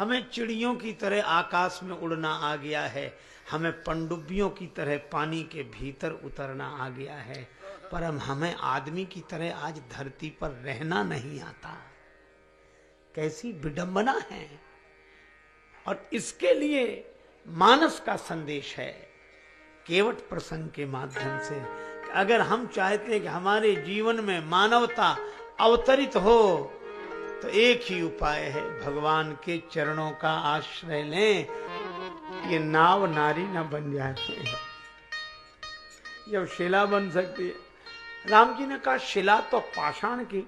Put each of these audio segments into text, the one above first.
हमें चिड़ियों की तरह आकाश में उड़ना आ गया है, हमें पनडुब्बियों की तरह पानी के भीतर उतरना आ गया है, पर हमें आदमी की तरह आज धरती पर रहना नहीं आता। कैसी विडंबना है। और इसके लिए मानस का संदेश है केवट प्रसंग के माध्यम से। अगर हम चाहते हैं कि हमारे जीवन में मानवता अवतरित हो तो एक ही उपाय है, भगवान के चरणों का आश्रय लें। ये नाव नारी न बन जाती है, जब शिला बन सकती है। राम जी ने कहा शिला तो पाषाण की,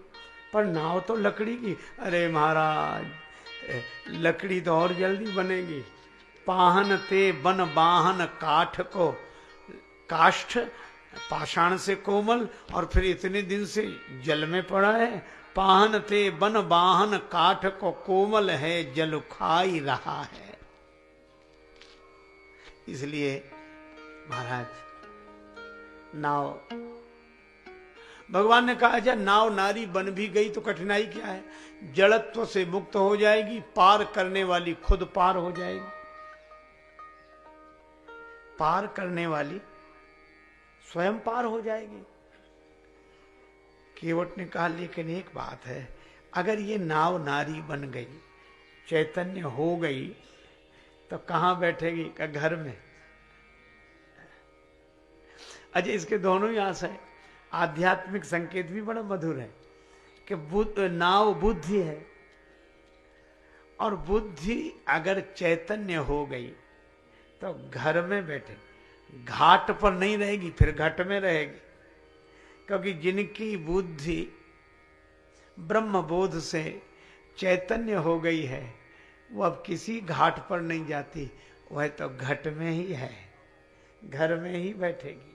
पर नाव तो लकड़ी की। अरे महाराज, लकड़ी तो और जल्दी बनेगी। पाहन ते बन बाहन काठ को, काष्ठ पाषाण से कोमल और फिर इतने दिन से जल में पड़ा है। पाहन ते बन बाहन काठ को कोमल है, जल खाई रहा है। इसलिए महाराज नाव, भगवान ने कहा अच्छा नाव नारी बन भी गई तो कठिनाई क्या है, जड़त्व से मुक्त हो जाएगी, पार करने वाली खुद पार हो जाएगी। पार करने वाली स्वयं पार हो जाएगी। केवट ने कहा लेकिन एक बात है, अगर ये नाव नारी बन गई, चैतन्य हो गई, तो कहां बैठेगी? का घर में। अच्छा इसके दोनों ही आशा है। आध्यात्मिक संकेत भी बड़ा मधुर है कि नाव बुद्धि है, और बुद्धि अगर चैतन्य हो गई तो घर में बैठे, घाट पर नहीं रहेगी, फिर घट में रहेगी। क्योंकि जिनकी बुद्धि ब्रह्म बोध से चैतन्य हो गई है, वो अब किसी घाट पर नहीं जाती, वह तो घट में ही है, घर में ही बैठेगी।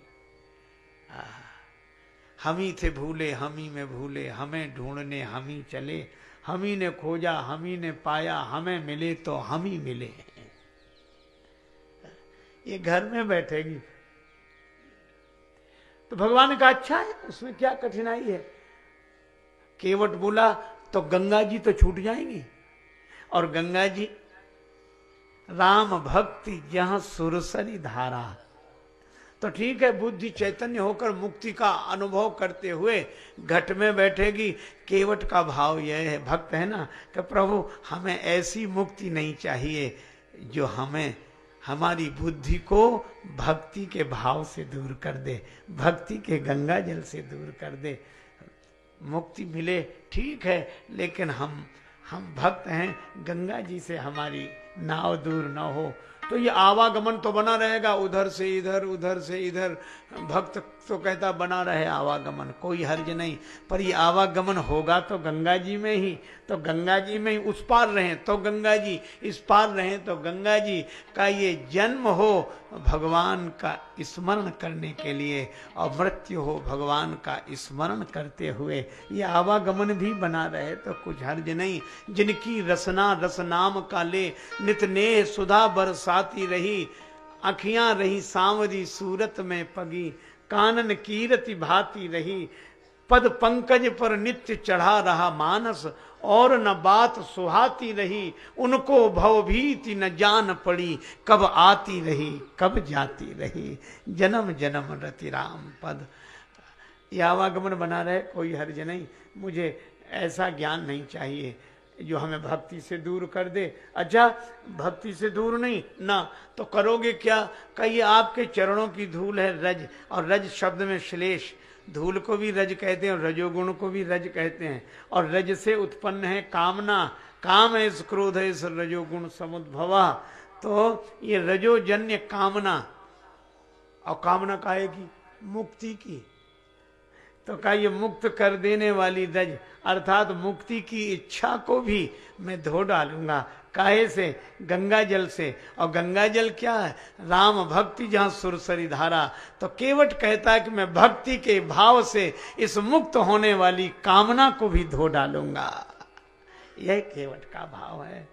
हम ही थे भूले हम ही में भूले, हमें ढूंढने हम ही चले, हम ही ने खोजा हम ही ने पाया, हमें मिले तो हम ही मिले। ये घर में बैठेगी। तो भगवान ने कहा अच्छा है, उसमें क्या कठिनाई है। केवट बोला तो गंगा जी तो छूट जाएंगी, और गंगा जी राम भक्ति जहां सुरसरी धारा, तो ठीक है बुद्धि चैतन्य होकर मुक्ति का अनुभव करते हुए घट में बैठेगी। केवट का भाव यह है, भक्त है ना, कि प्रभु हमें ऐसी मुक्ति नहीं चाहिए जो हमें हमारी बुद्धि को भक्ति के भाव से दूर कर दे, भक्ति के गंगा जल से दूर कर दे। मुक्ति मिले ठीक है, लेकिन हम भक्त हैं, गंगा जी से हमारी नाव दूर न हो। तो ये आवागमन तो बना रहेगा, उधर से इधर उधर से इधर। भक्त तो कहता बना रहे आवागमन, कोई हर्ज नहीं, पर ये आवागमन होगा तो गंगा जी में ही। तो गंगा जी में ही उस पार रहें तो गंगा जी, इस पार रहें तो गंगा जी का ये जन्म हो भगवान का स्मरण करने के लिए, और मृत्यु हो भगवान का स्मरण करते हुए। ये आवागमन भी बना रहे तो कुछ हर्ज नहीं। जिनकी रसना रस नाम का ले, नित नेह सुधा बरसाती रही, अखियां रही सांवरी सूरत में पगी, कानन कीरति भाती रही, पद पंकज पर नित्य चढ़ा रहा मानस, और न बात सुहाती रही, उनको भवभीति न जान पड़ी, कब आती रही कब जाती रही, जन्म जन्म रति राम पद। ये आवागमन बना रहे कोई हर्ज नहीं। मुझे ऐसा ज्ञान नहीं चाहिए जो हमें भक्ति से दूर कर दे। अच्छा भक्ति से दूर नहीं ना, तो करोगे क्या? कहिए आपके चरणों की धूल है रज, और रज शब्द में श्लेष, धूल को भी रज कहते हैं और रजोगुण को भी रज कहते हैं। और रज से उत्पन्न है कामना, काम है इस क्रोध है इस रजोगुण समुद्भवा। तो ये रजोजन्य कामना, और कामना काहे की? मुक्ति की। तो कहा ये मुक्त कर देने वाली रज, अर्थात मुक्ति की इच्छा को भी मैं धो डालूंगा। काहे से? गंगा जल से। और गंगा जल क्या है? राम भक्ति जहां सुरसरी धारा। तो केवट कहता है कि मैं भक्ति के भाव से इस मुक्त होने वाली कामना को भी धो डालूंगा। यह केवट का भाव है।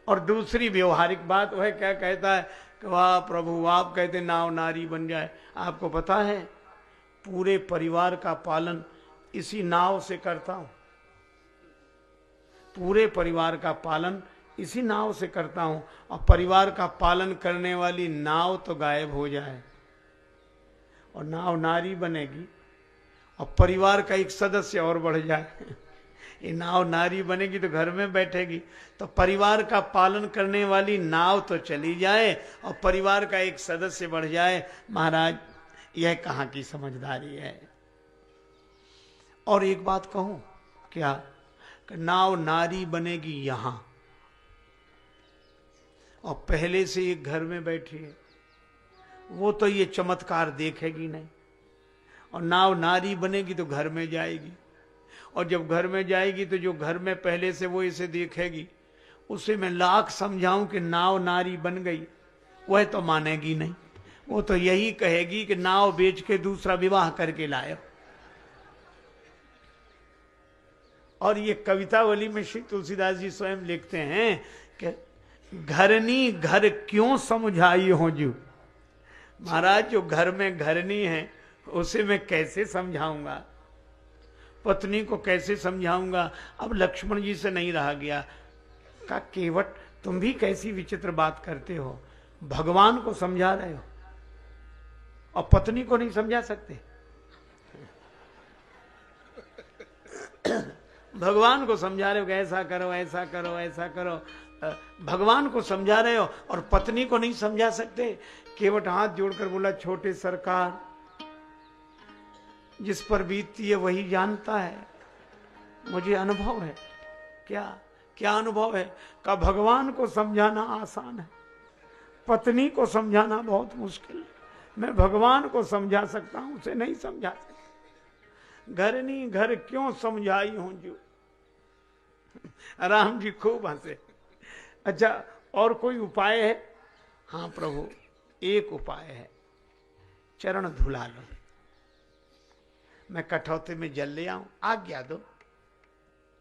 और दूसरी व्यवहारिक बात वह क्या कहता है कि वाह प्रभु आप कहते नाव नारी बन जाए। आपको पता है पूरे परिवार का पालन इसी नाव से करता हूं, पूरे परिवार का पालन इसी नाव से करता हूं, और परिवार का पालन करने वाली नाव तो गायब हो जाए और नाव नारी बनेगी, और परिवार का एक सदस्य और बढ़ जाए। ये नाव नारी बनेगी तो घर में बैठेगी, तो परिवार का पालन करने वाली नाव तो चली जाए और परिवार का एक सदस्य बढ़ जाए। महाराज, यह कहां की समझदारी है। और एक बात कहूं क्या, कि नाव नारी बनेगी यहां, और पहले से एक घर में बैठी है, वो तो ये चमत्कार देखेगी नहीं। और नाव नारी बनेगी तो घर में जाएगी, और जब घर में जाएगी तो जो घर में पहले से वो इसे देखेगी, उसे मैं लाख समझाऊं कि नाव नारी बन गई, वह तो मानेगी नहीं। वो तो यही कहेगी कि नाव बेच के दूसरा विवाह करके लाए। और ये कवितावली में श्री तुलसीदास जी स्वयं लिखते हैं कि घरनी घर क्यों समझाई हो जू। महाराज, जो घर में घरनी है उसे मैं कैसे समझाऊंगा, पत्नी को कैसे समझाऊंगा। अब लक्ष्मण जी से नहीं रहा गया, का केवट तुम भी कैसी विचित्र बात करते हो, भगवान को समझा रहे हो और पत्नी को नहीं समझा सकते। भगवान को समझा रहे हो कि ऐसा करो ऐसा करो ऐसा करो, भगवान को समझा रहे हो और पत्नी को नहीं समझा सकते। केवट हाथ जोड़कर बोला, छोटे सरकार, जिस पर बीतती है वही जानता है, मुझे अनुभव है। क्या क्या अनुभव है? का भगवान को समझाना आसान है, पत्नी को समझाना बहुत मुश्किल है। मैं भगवान को समझा सकता हूं, उसे नहीं समझा सकता। घर नहीं घर क्यों समझाई हूं जो। राम जी खूब हंसे। अच्छा, और कोई उपाय है? हाँ प्रभु, एक उपाय है, चरण धुला लो। मैं कठौते में जल ले आऊं, आज्ञा दो,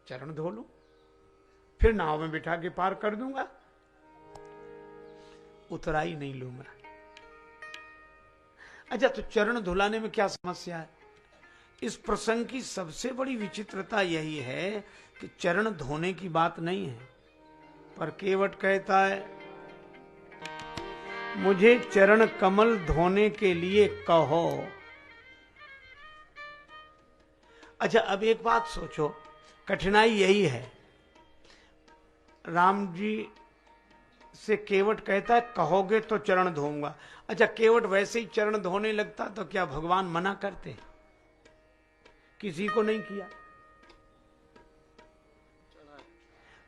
चरण धो लो, फिर नाव में बिठा के पार कर दूंगा। उतराई नहीं लूंगा। अच्छा, तो चरण धुलाने में क्या समस्या है? इस प्रसंग की सबसे बड़ी विचित्रता यही है कि चरण धोने की बात नहीं है, पर केवट कहता है मुझे चरण कमल धोने के लिए कहो। अच्छा, अब एक बात सोचो, कठिनाई यही है, राम जी से केवट कहता है कहोगे तो चरण धोऊंगा। अच्छा, केवट वैसे ही चरण धोने लगता तो क्या भगवान मना करते? किसी को नहीं किया।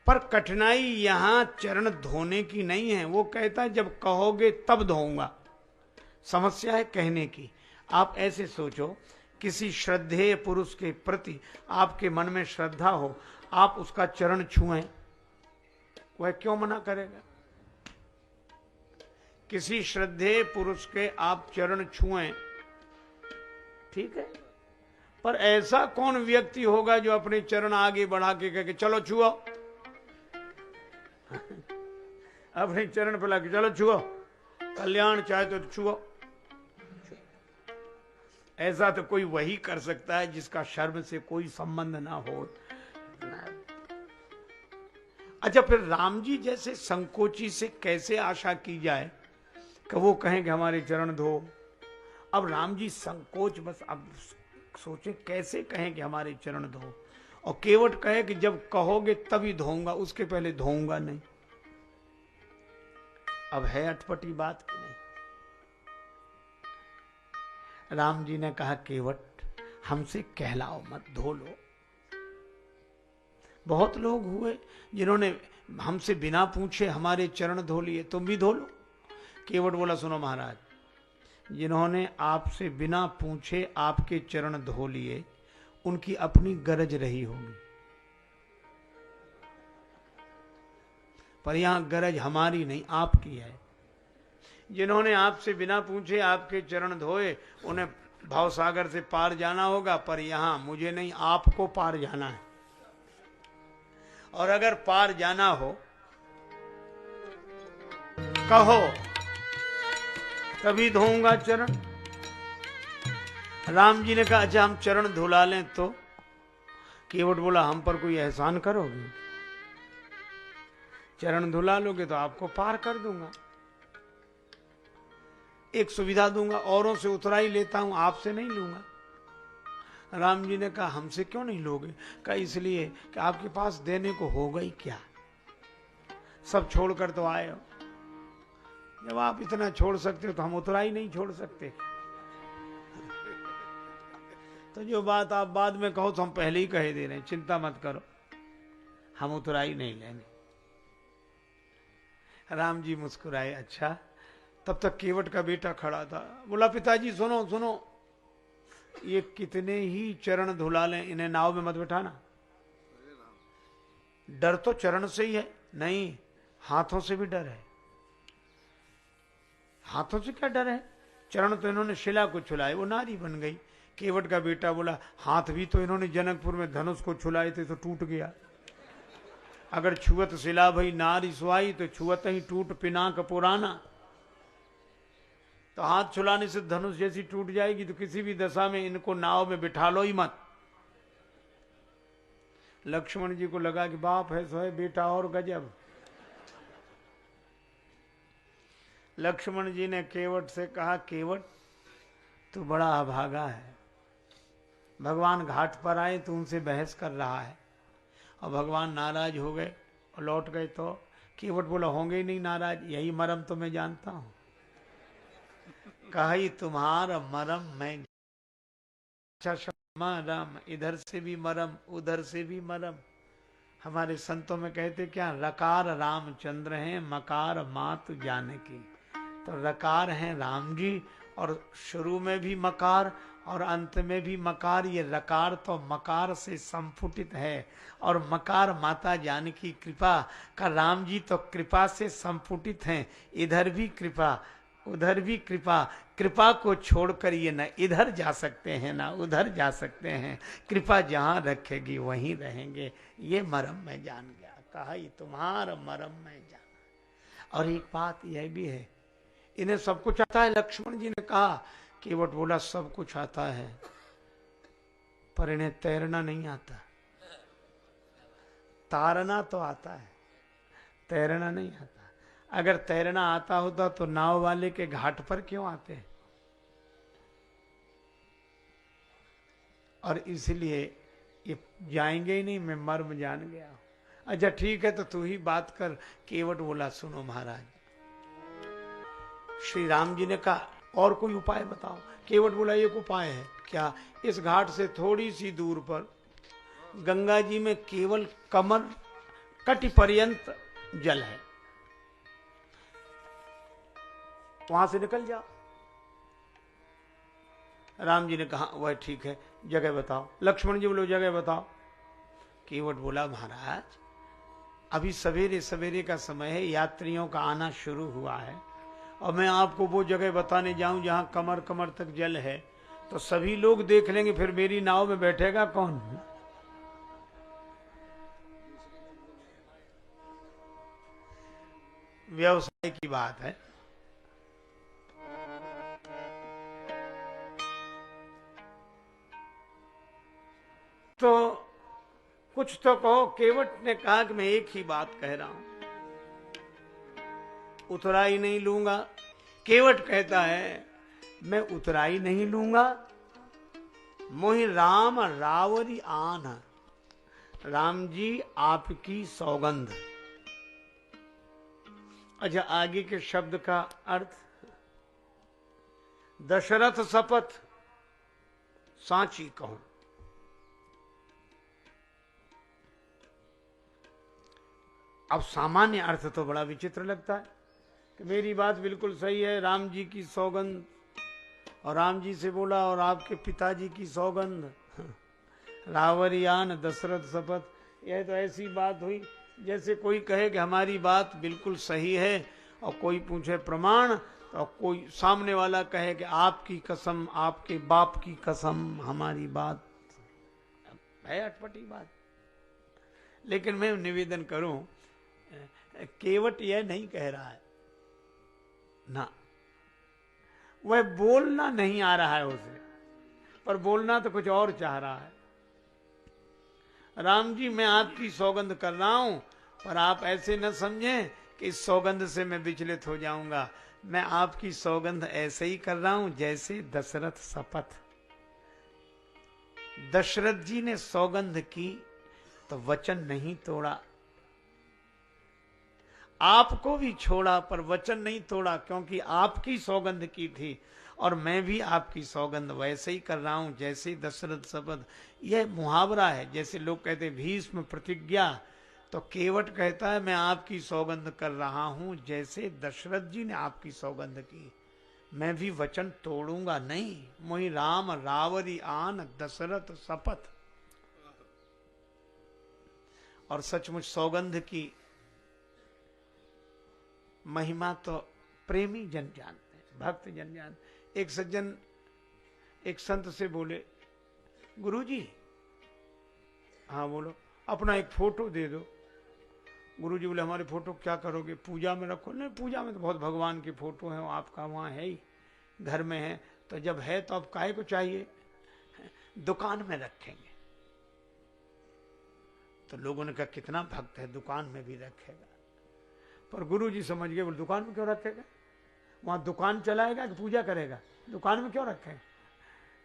पर कठिनाई यहां चरण धोने की नहीं है, वो कहता है जब कहोगे तब धोऊंगा। समस्या है कहने की। आप ऐसे सोचो, किसी श्रद्धेय पुरुष के प्रति आपके मन में श्रद्धा हो, आप उसका चरण छुएं, वह क्यों मना करेगा? किसी श्रद्धेय पुरुष के आप चरण छुएं, ठीक है, पर ऐसा कौन व्यक्ति होगा जो अपने चरण आगे बढ़ा के कहे चलो छुओ, अपने चरण पे लाके चलो छुओ, कल्याण चाहे तो छुओ। ऐसा तो कोई वही कर सकता है जिसका शर्म से कोई संबंध ना हो। अच्छा, फिर राम जी जैसे संकोची से कैसे आशा की जाए कि वो कहें कि हमारे चरण धो। अब राम जी संकोच, बस अब सोचे कैसे कहें कि हमारे चरण धो, और केवट कहे कि जब कहोगे तभी धोऊंगा, उसके पहले धोऊंगा नहीं। अब है अटपटी बात कि नहीं? राम जी ने कहा केवट हमसे कहलाओ मत, धो लो। बहुत लोग हुए जिन्होंने हमसे बिना पूछे हमारे चरण धो लिए, तुम भी धो लो। केवट बोला सुनो महाराज, जिन्होंने आपसे बिना पूछे आपके चरण धो लिए उनकी अपनी गरज रही होगी, पर यहां गरज हमारी नहीं आपकी है। जिन्होंने आपसे बिना पूछे आपके चरण धोए उन्हें भवसागर से पार जाना होगा, पर यहां मुझे नहीं आपको पार जाना है। और अगर पार जाना हो कहो तभी धोऊंगा चरण। राम जी ने कहा अच्छा हम चरण धुला लें तो? केवट बोला हम पर कोई एहसान करोगे? चरण धुला लोगे तो आपको पार कर दूंगा। एक सुविधा दूंगा, औरों से उतराई लेता हूं, आपसे नहीं लूंगा। राम जी ने कहा हमसे क्यों नहीं लोगे? कहा इसलिए कि आपके पास देने को होगा ही क्या, सब छोड़कर तो आए हो। जब आप इतना छोड़ सकते हो तो हम उतराई नहीं छोड़ सकते। तो जो बात आप बाद में कहो तो हम पहले ही कह दे रहे हैं, चिंता मत करो, हम उतराई नहीं लेंगे। राम जी मुस्कुराए। अच्छा। तब तक केवट का बेटा खड़ा था, बोला पिताजी सुनो सुनो, ये कितने ही चरण धुला लें, इन्हें नाव में मत बिठाना। डर तो चरण से ही है। नहीं, हाथों से भी डर है। हाथों से क्या डर है? चरण तो इन्होंने शिला को छुलाए, वो नारी बन गई। केवट का बेटा बोला हाथ भी तो इन्होंने जनकपुर में धनुष को छुलाए थे तो टूट गया। अगर छुअत शिला भई नारी सुहाई, तो छुअत ही टूट पिनाक पुराना। तो हाथ छुलाने से धनुष जैसी टूट जाएगी, तो किसी भी दशा में इनको नाव में बिठा लो ही मत। लक्ष्मण जी को लगा कि बाप है सो है, बेटा और गजब। लक्ष्मण जी ने केवट से कहा केवट तू बड़ा अभागा है, भगवान घाट पर आए तो उनसे बहस कर रहा है और भगवान नाराज हो गए और लौट गए। तो केवट बोला होंगे ही नहीं नाराज, यही मरम तो मैं जानता हूं। कही तुम्हारा मरम मैं, अच्छा मरम, इधर से भी मरम उधर से भी मरम। हमारे संतों में कहते क्या, रकार रामचंद्र हैं, मकार मात जानकी। तो रकार हैं राम जी, और शुरू में भी मकार और अंत में भी मकार। ये रकार तो मकार से संफुटित है, और मकार माता जानकी कृपा का। राम जी तो कृपा से संफुटित हैं, इधर भी कृपा उधर भी कृपा। कृपा को छोड़कर ये न इधर जा सकते हैं ना उधर जा सकते हैं, कृपा जहां रखेगी वहीं रहेंगे। ये मरम मैं जान गया। कहा ये तुम्हारा मरम मैं जाना। और एक बात यह भी है, इन्हें सब कुछ आता है। लक्ष्मण जी ने कहा, केवट बोला सब कुछ आता है पर इन्हें तैरना नहीं आता। तारना तो आता है, तैरना नहीं आता। अगर तैरना आता होता तो नाव वाले के घाट पर क्यों आते? और इसलिए ये जाएंगे ही नहीं, मैं मर्म जान गया हूं। अच्छा ठीक है, तो तू ही बात कर। केवट बोला सुनो महाराज, श्री राम जी ने कहा और कोई उपाय बताओ। केवट बोला एक उपाय है। क्या? इस घाट से थोड़ी सी दूर पर गंगा जी में केवल कमर कटि पर्यंत जल है, वहां से निकल जाओ। राम जी ने कहा वह ठीक है, जगह बताओ। लक्ष्मण जी बोले जगह बताओ। केवट बोला महाराज अभी सवेरे सवेरे का समय है, यात्रियों का आना शुरू हुआ है, और मैं आपको वो जगह बताने जाऊं जहां कमर कमर तक जल है, तो सभी लोग देख लेंगे, फिर मेरी नाव में बैठेगा कौन? व्यवसाय की बात है। तो कुछ तो कहो। केवट ने कहा कि मैं एक ही बात कह रहा हूं, उतराई नहीं लूंगा। केवट कहता है मैं उतराई नहीं लूंगा, मोहि राम रावरी आन। राम जी आपकी सौगंध। अच्छा आगे के शब्द का अर्थ, दशरथ शपथ सांची कहूं। अब सामान्य अर्थ तो बड़ा विचित्र लगता है कि मेरी बात बिल्कुल सही है, राम जी की सौगंध, और राम जी से बोला और आपके पिताजी की सौगंध, रावरियान दशरथ शपथ। यह तो ऐसी बात हुई जैसे कोई कहे कि हमारी बात बिल्कुल सही है, और कोई पूछे प्रमाण, और कोई सामने वाला कहे कि आपकी कसम, आपके बाप की कसम, हमारी बात है अटपटी बात। लेकिन मैं निवेदन करूं, केवट यह नहीं कह रहा है ना, वह बोलना नहीं आ रहा है उसे, पर बोलना तो कुछ और चाह रहा है। राम जी मैं आपकी सौगंध कर रहा हूं, पर आप ऐसे न समझें कि इस सौगंध से मैं विचलित हो जाऊंगा। मैं आपकी सौगंध ऐसे ही कर रहा हूं जैसे दशरथ शपथ। दशरथ जी ने सौगंध की तो वचन नहीं तोड़ा, आपको भी छोड़ा पर वचन नहीं तोड़ा, क्योंकि आपकी सौगंध की थी। और मैं भी आपकी सौगंध वैसे ही कर रहा हूं जैसे दशरथ शपथ। यह मुहावरा है। जैसे लोग कहते भीष्म प्रतिज्ञा, तो केवट कहता है मैं आपकी सौगंध कर रहा हूं जैसे दशरथ जी ने आपकी सौगंध की। मैं भी वचन तोड़ूंगा नहीं। मोहि राम रावरी आन दशरथ शपथ। और सचमुच सौगंध की महिमा तो प्रेमी जन जानते हैं, भक्त जन जानते। एक सज्जन एक संत से बोले, गुरुजी, हाँ बोलो, अपना एक फोटो दे दो। गुरुजी बोले, हमारे फोटो क्या करोगे, पूजा में रखो। नहीं, पूजा में तो बहुत भगवान की फोटो है, आपका वहां है ही, घर में है। तो जब है तो अब काहे को चाहिए, दुकान में रखेंगे। तो लोगों ने कहा कितना भक्त है, दुकान में भी रखेगा। पर गुरुजी समझ गए, बोले दुकान में क्यों रखेगा, वहां दुकान चलाएगा कि पूजा करेगा, दुकान में क्यों रखें।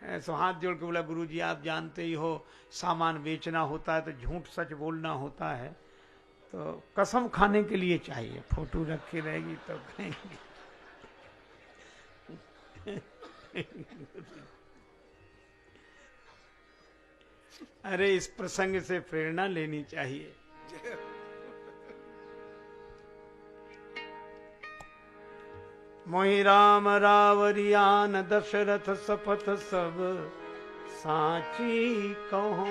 ऐसा हाथ जोड़ के बोला, गुरुजी आप जानते ही हो सामान बेचना होता है तो झूठ सच बोलना होता है, तो कसम खाने के लिए चाहिए, फोटो रखी रहेगी तो कहेंगे। अरे इस प्रसंग से प्रेरणा लेनी चाहिए। मोहि राम रावरियान दशरथ शपथ सब साची कहो।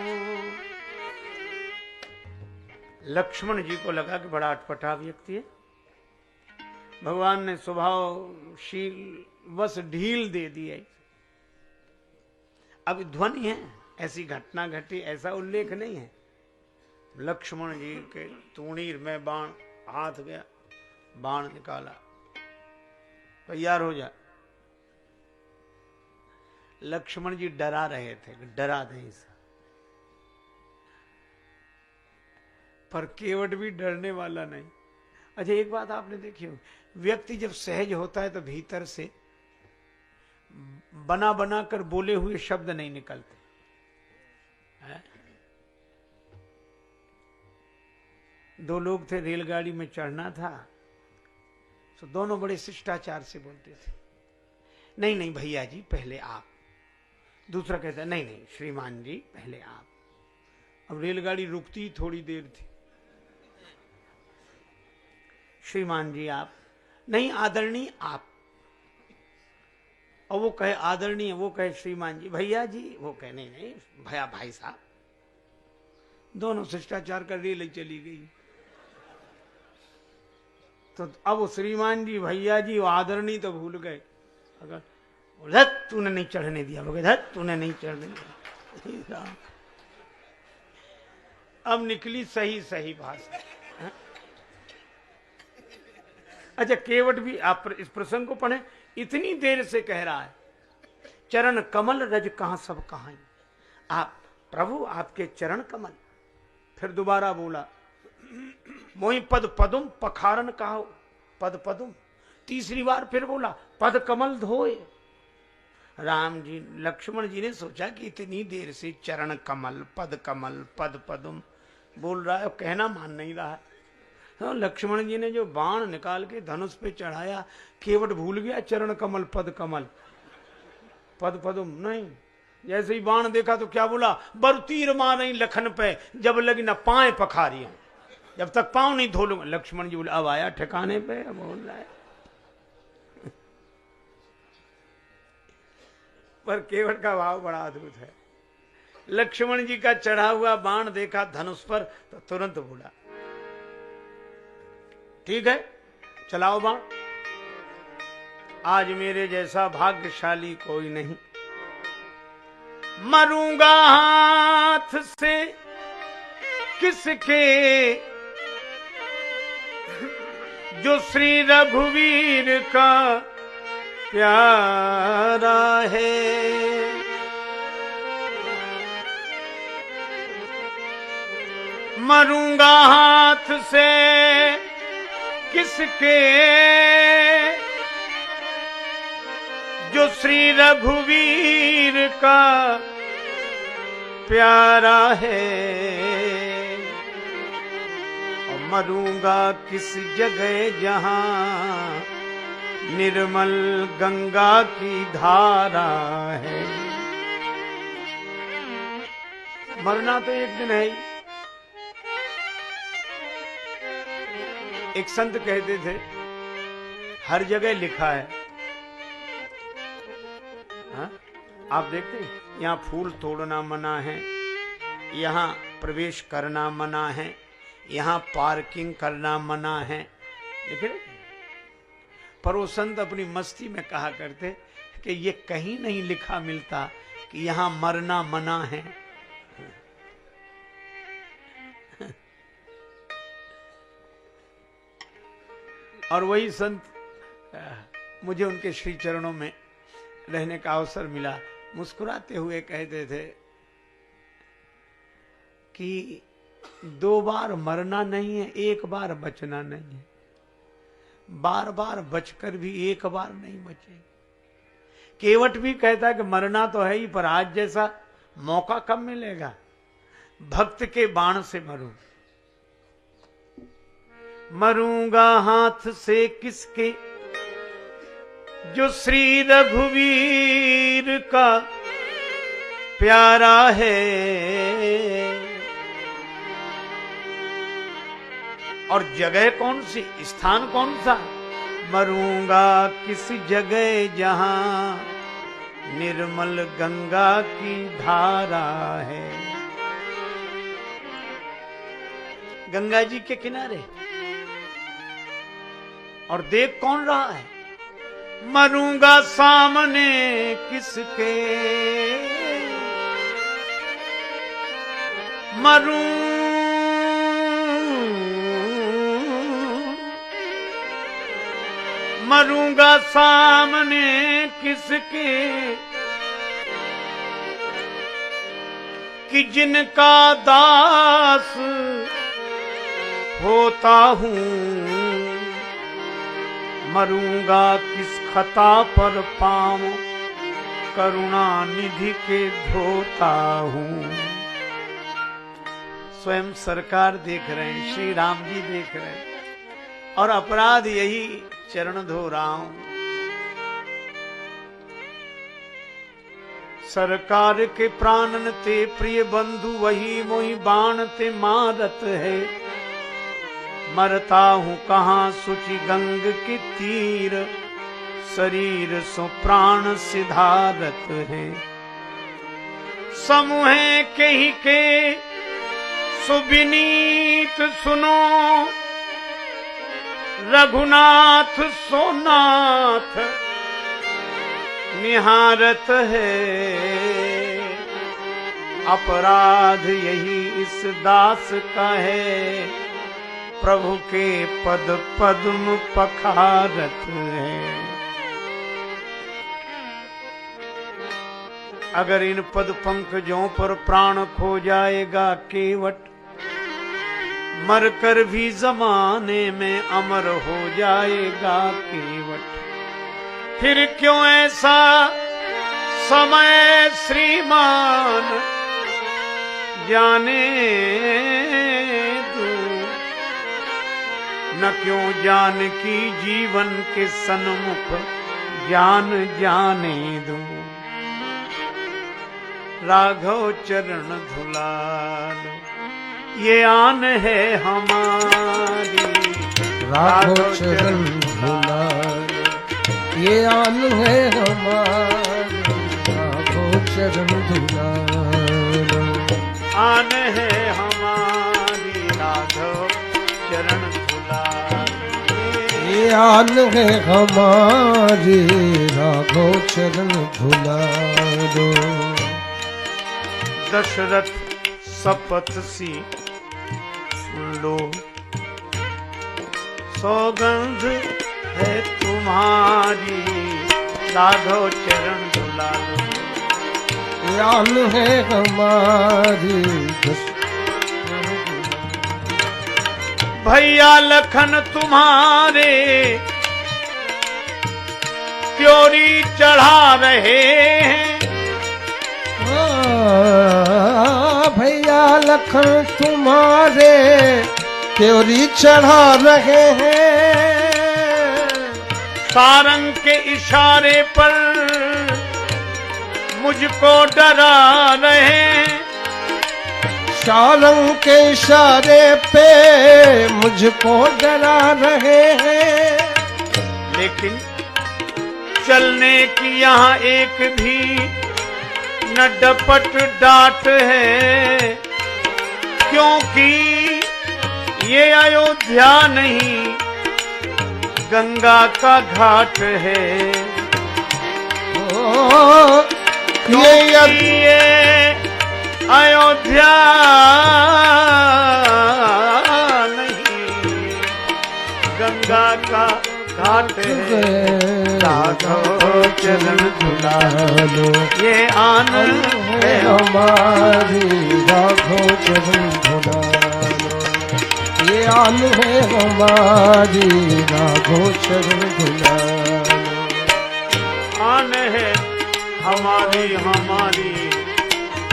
लक्ष्मण जी को लगा कि बड़ा अटपटा व्यक्ति है, भगवान ने स्वभावशील बस ढील दे दी है। अब ध्वनि है, ऐसी घटना घटी ऐसा उल्लेख नहीं है। लक्ष्मण जी के तूणीर में बाण हाथ गया, बाण निकाला, तैयार हो जा। लक्ष्मण जी डरा रहे थे, डरा दे इसे। पर केवट भी डरने वाला नहीं। अच्छा एक बात आपने देखी हो, व्यक्ति जब सहज होता है तो भीतर से बना बना कर बोले हुए शब्द नहीं निकलते है? दो लोग थे, रेलगाड़ी में चढ़ना था, तो दोनों बड़े शिष्टाचार से बोलते थे, नहीं नहीं भैया जी पहले आप। दूसरा कहता नहीं नहीं श्रीमान जी पहले आप। अब रेलगाड़ी रुकती थोड़ी देर थी, श्रीमान जी आप, नहीं आदरणीय आप। और वो कहे आदरणीय, वो कहे श्रीमान जी, भैया जी, वो कहे नहीं नहीं भैया भाई साहब। दोनों शिष्टाचार कर रेल चली गई। तो अब श्रीमान जी भैया जी आदरणीय तो भूल गए। अगर धत तूने नहीं चढ़ने दिया, वो धत तूने नहीं चढ़ने दिया। अब निकली सही सही भाषा। अच्छा केवट भी आप इस प्रसंग को पढ़े, इतनी देर से कह रहा है चरण कमल रज कहां सब कहां, आप प्रभु आपके चरण कमल। फिर दोबारा बोला मोहि पद पदुम पखारन कहो, पद पदुम। तीसरी बार फिर बोला पद कमल धोए। राम जी लक्ष्मण जी ने सोचा कि इतनी देर से चरण कमल पद पदुम बोल रहा है, कहना मान नहीं रहा है। तो लक्ष्मण जी ने जो बाण निकाल के धनुष पे चढ़ाया, केवट भूल गया चरण कमल पद पदुम नहीं। जैसे ही बाण देखा तो क्या बोला, बर तीर मारे लखन पे जब लगी न पाए पखारी, जब तक पांव नहीं धो लूंगा। लक्ष्मण जी बोले अब आया ठिकाने पे, बोल रहा है। पर केवट का भाव बड़ा अद्भुत है। लक्ष्मण जी का चढ़ा हुआ बाण देखा धनुष पर तो तुरंत बोला ठीक है चलाओ बाण, आज मेरे जैसा भाग्यशाली कोई नहीं। मरूंगा हाथ से किसके, जो श्री रघुवीर का प्यारा है। मरूंगा हाथ से किसके जो श्री रघुवीर का प्यारा है। और मरूंगा किस जगह जहां निर्मल गंगा की धारा है। मरना तो एक दिन है ही। एक संत कहते थे हर जगह लिखा है, हाँ? आप देखते हैं यहाँ फूल तोड़ना मना है, यहाँ प्रवेश करना मना है, यहाँ पार्किंग करना मना है, लिखे। पर वो संत अपनी मस्ती में कहा करते कि ये कहीं नहीं लिखा मिलता कि यहाँ मरना मना है। और वही संत, मुझे उनके श्री चरणों में रहने का अवसर मिला, मुस्कुराते हुए कहते थे कि 2 बार मरना नहीं है, 1 बार बचना नहीं है। बार बार बचकर भी 1 बार नहीं बचे। केवट भी कहता कि मरना तो है ही, पर आज जैसा मौका कब मिलेगा। भक्त के बाण से मरूं, मरूंगा हाथ से किसके जो श्री रघुवीर का प्यारा है। और जगह कौन सी, स्थान कौन सा, मरूंगा किस जगह जहां निर्मल गंगा की धारा है। गंगा जी के किनारे। और देख कौन रहा है, मरूंगा सामने किसके मरूंगा सामने किसके कि जिनका दास होता हूं। मरूंगा किस खता पर पांव करुणा निधि के धोता हूं। स्वयं सरकार देख रहे हैं, श्री राम जी देख रहे हैं, और अपराध यही चरण धो रहा हूं। सरकार के प्राणन ते प्रिय बंधु वही मोहि बाण ते मारत है। मरता हूं कहां सुचि गंग के तीर शरीर सो प्राण सिधारत है। समूह के ही के सुविनीत सुनो रघुनाथ सोनाथ निहारत है। अपराध यही इस दास का है प्रभु के पद पद्म पखारत है। अगर इन पद पंकजों पर प्राण खो जाएगा केवट, मरकर भी जमाने में अमर हो जाएगा केवट। फिर क्यों ऐसा समय श्रीमान जाने दूं, न क्यों जानकी जीवन के सन्मुख ज्ञान जाने दूं। राघव चरण धुलालो ये आन है हमारी। राघव चरण धुलालो ये आन है हमारी। राघव चरण धुलालो आन है हमारी। राघव चरण धुलालो ये आन है हमारी। राघव चरण धुलालो। दशरथ शपथ सी सुन लो, सौगंध है तुम्हारी। राघव चरण धुला लो आन है हमारी। भैया लखन तुम्हारे त्योरी चढ़ा रहे हैं। भैया लखन तुम्हारे त्योरी चढ़ा रहे हैं। सारंग के इशारे पर मुझको डरा रहे हैं। सारंग के इशारे पे मुझको डरा रहे हैं। लेकिन चलने की यहाँ एक भी न डपट डांट है, क्योंकि ये अयोध्या नहीं गंगा का घाट है। ये अयोध्या नहीं गंगा का घाट है। राघव चरण झुला लो ये आनंद है हमारी। राघव चरण झुला लो ये आनंद है हमारी। राघव चरण झुला लो आन है हमारी हमारी।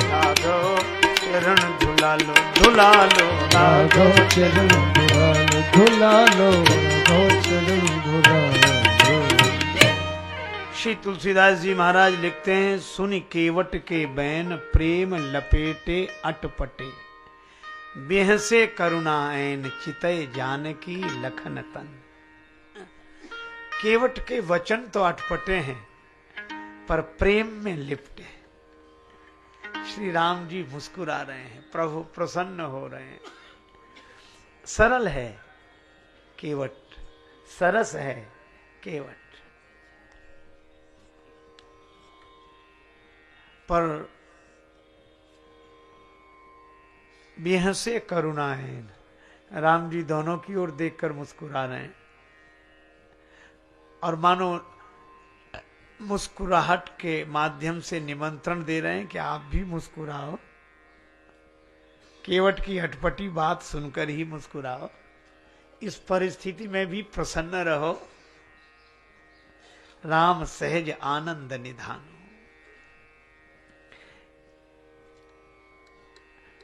राघव चरण झुला लो झुला लो। राघव चरण झुला लो झुला लो। राघव चरण झुला लो। श्री तुलसीदास जी महाराज लिखते हैं, सुनि केवट के बैन प्रेम लपेटे अटपटे। बेहसे करुणा ऐन चितय जानकी लखन तन। केवट के वचन तो अटपटे हैं पर प्रेम में लिपटे। श्री राम जी मुस्कुरा रहे हैं, प्रभु प्रसन्न हो रहे हैं। सरल है केवट, सरस है केवट, पर बेहसे करुणा है। राम जी दोनों की ओर देखकर मुस्कुरा रहे हैं और मानो मुस्कुराहट के माध्यम से निमंत्रण दे रहे हैं कि आप भी मुस्कुराओ। केवट की अटपटी बात सुनकर ही मुस्कुराओ। इस परिस्थिति में भी प्रसन्न रहो। राम सहज आनंद निधानो।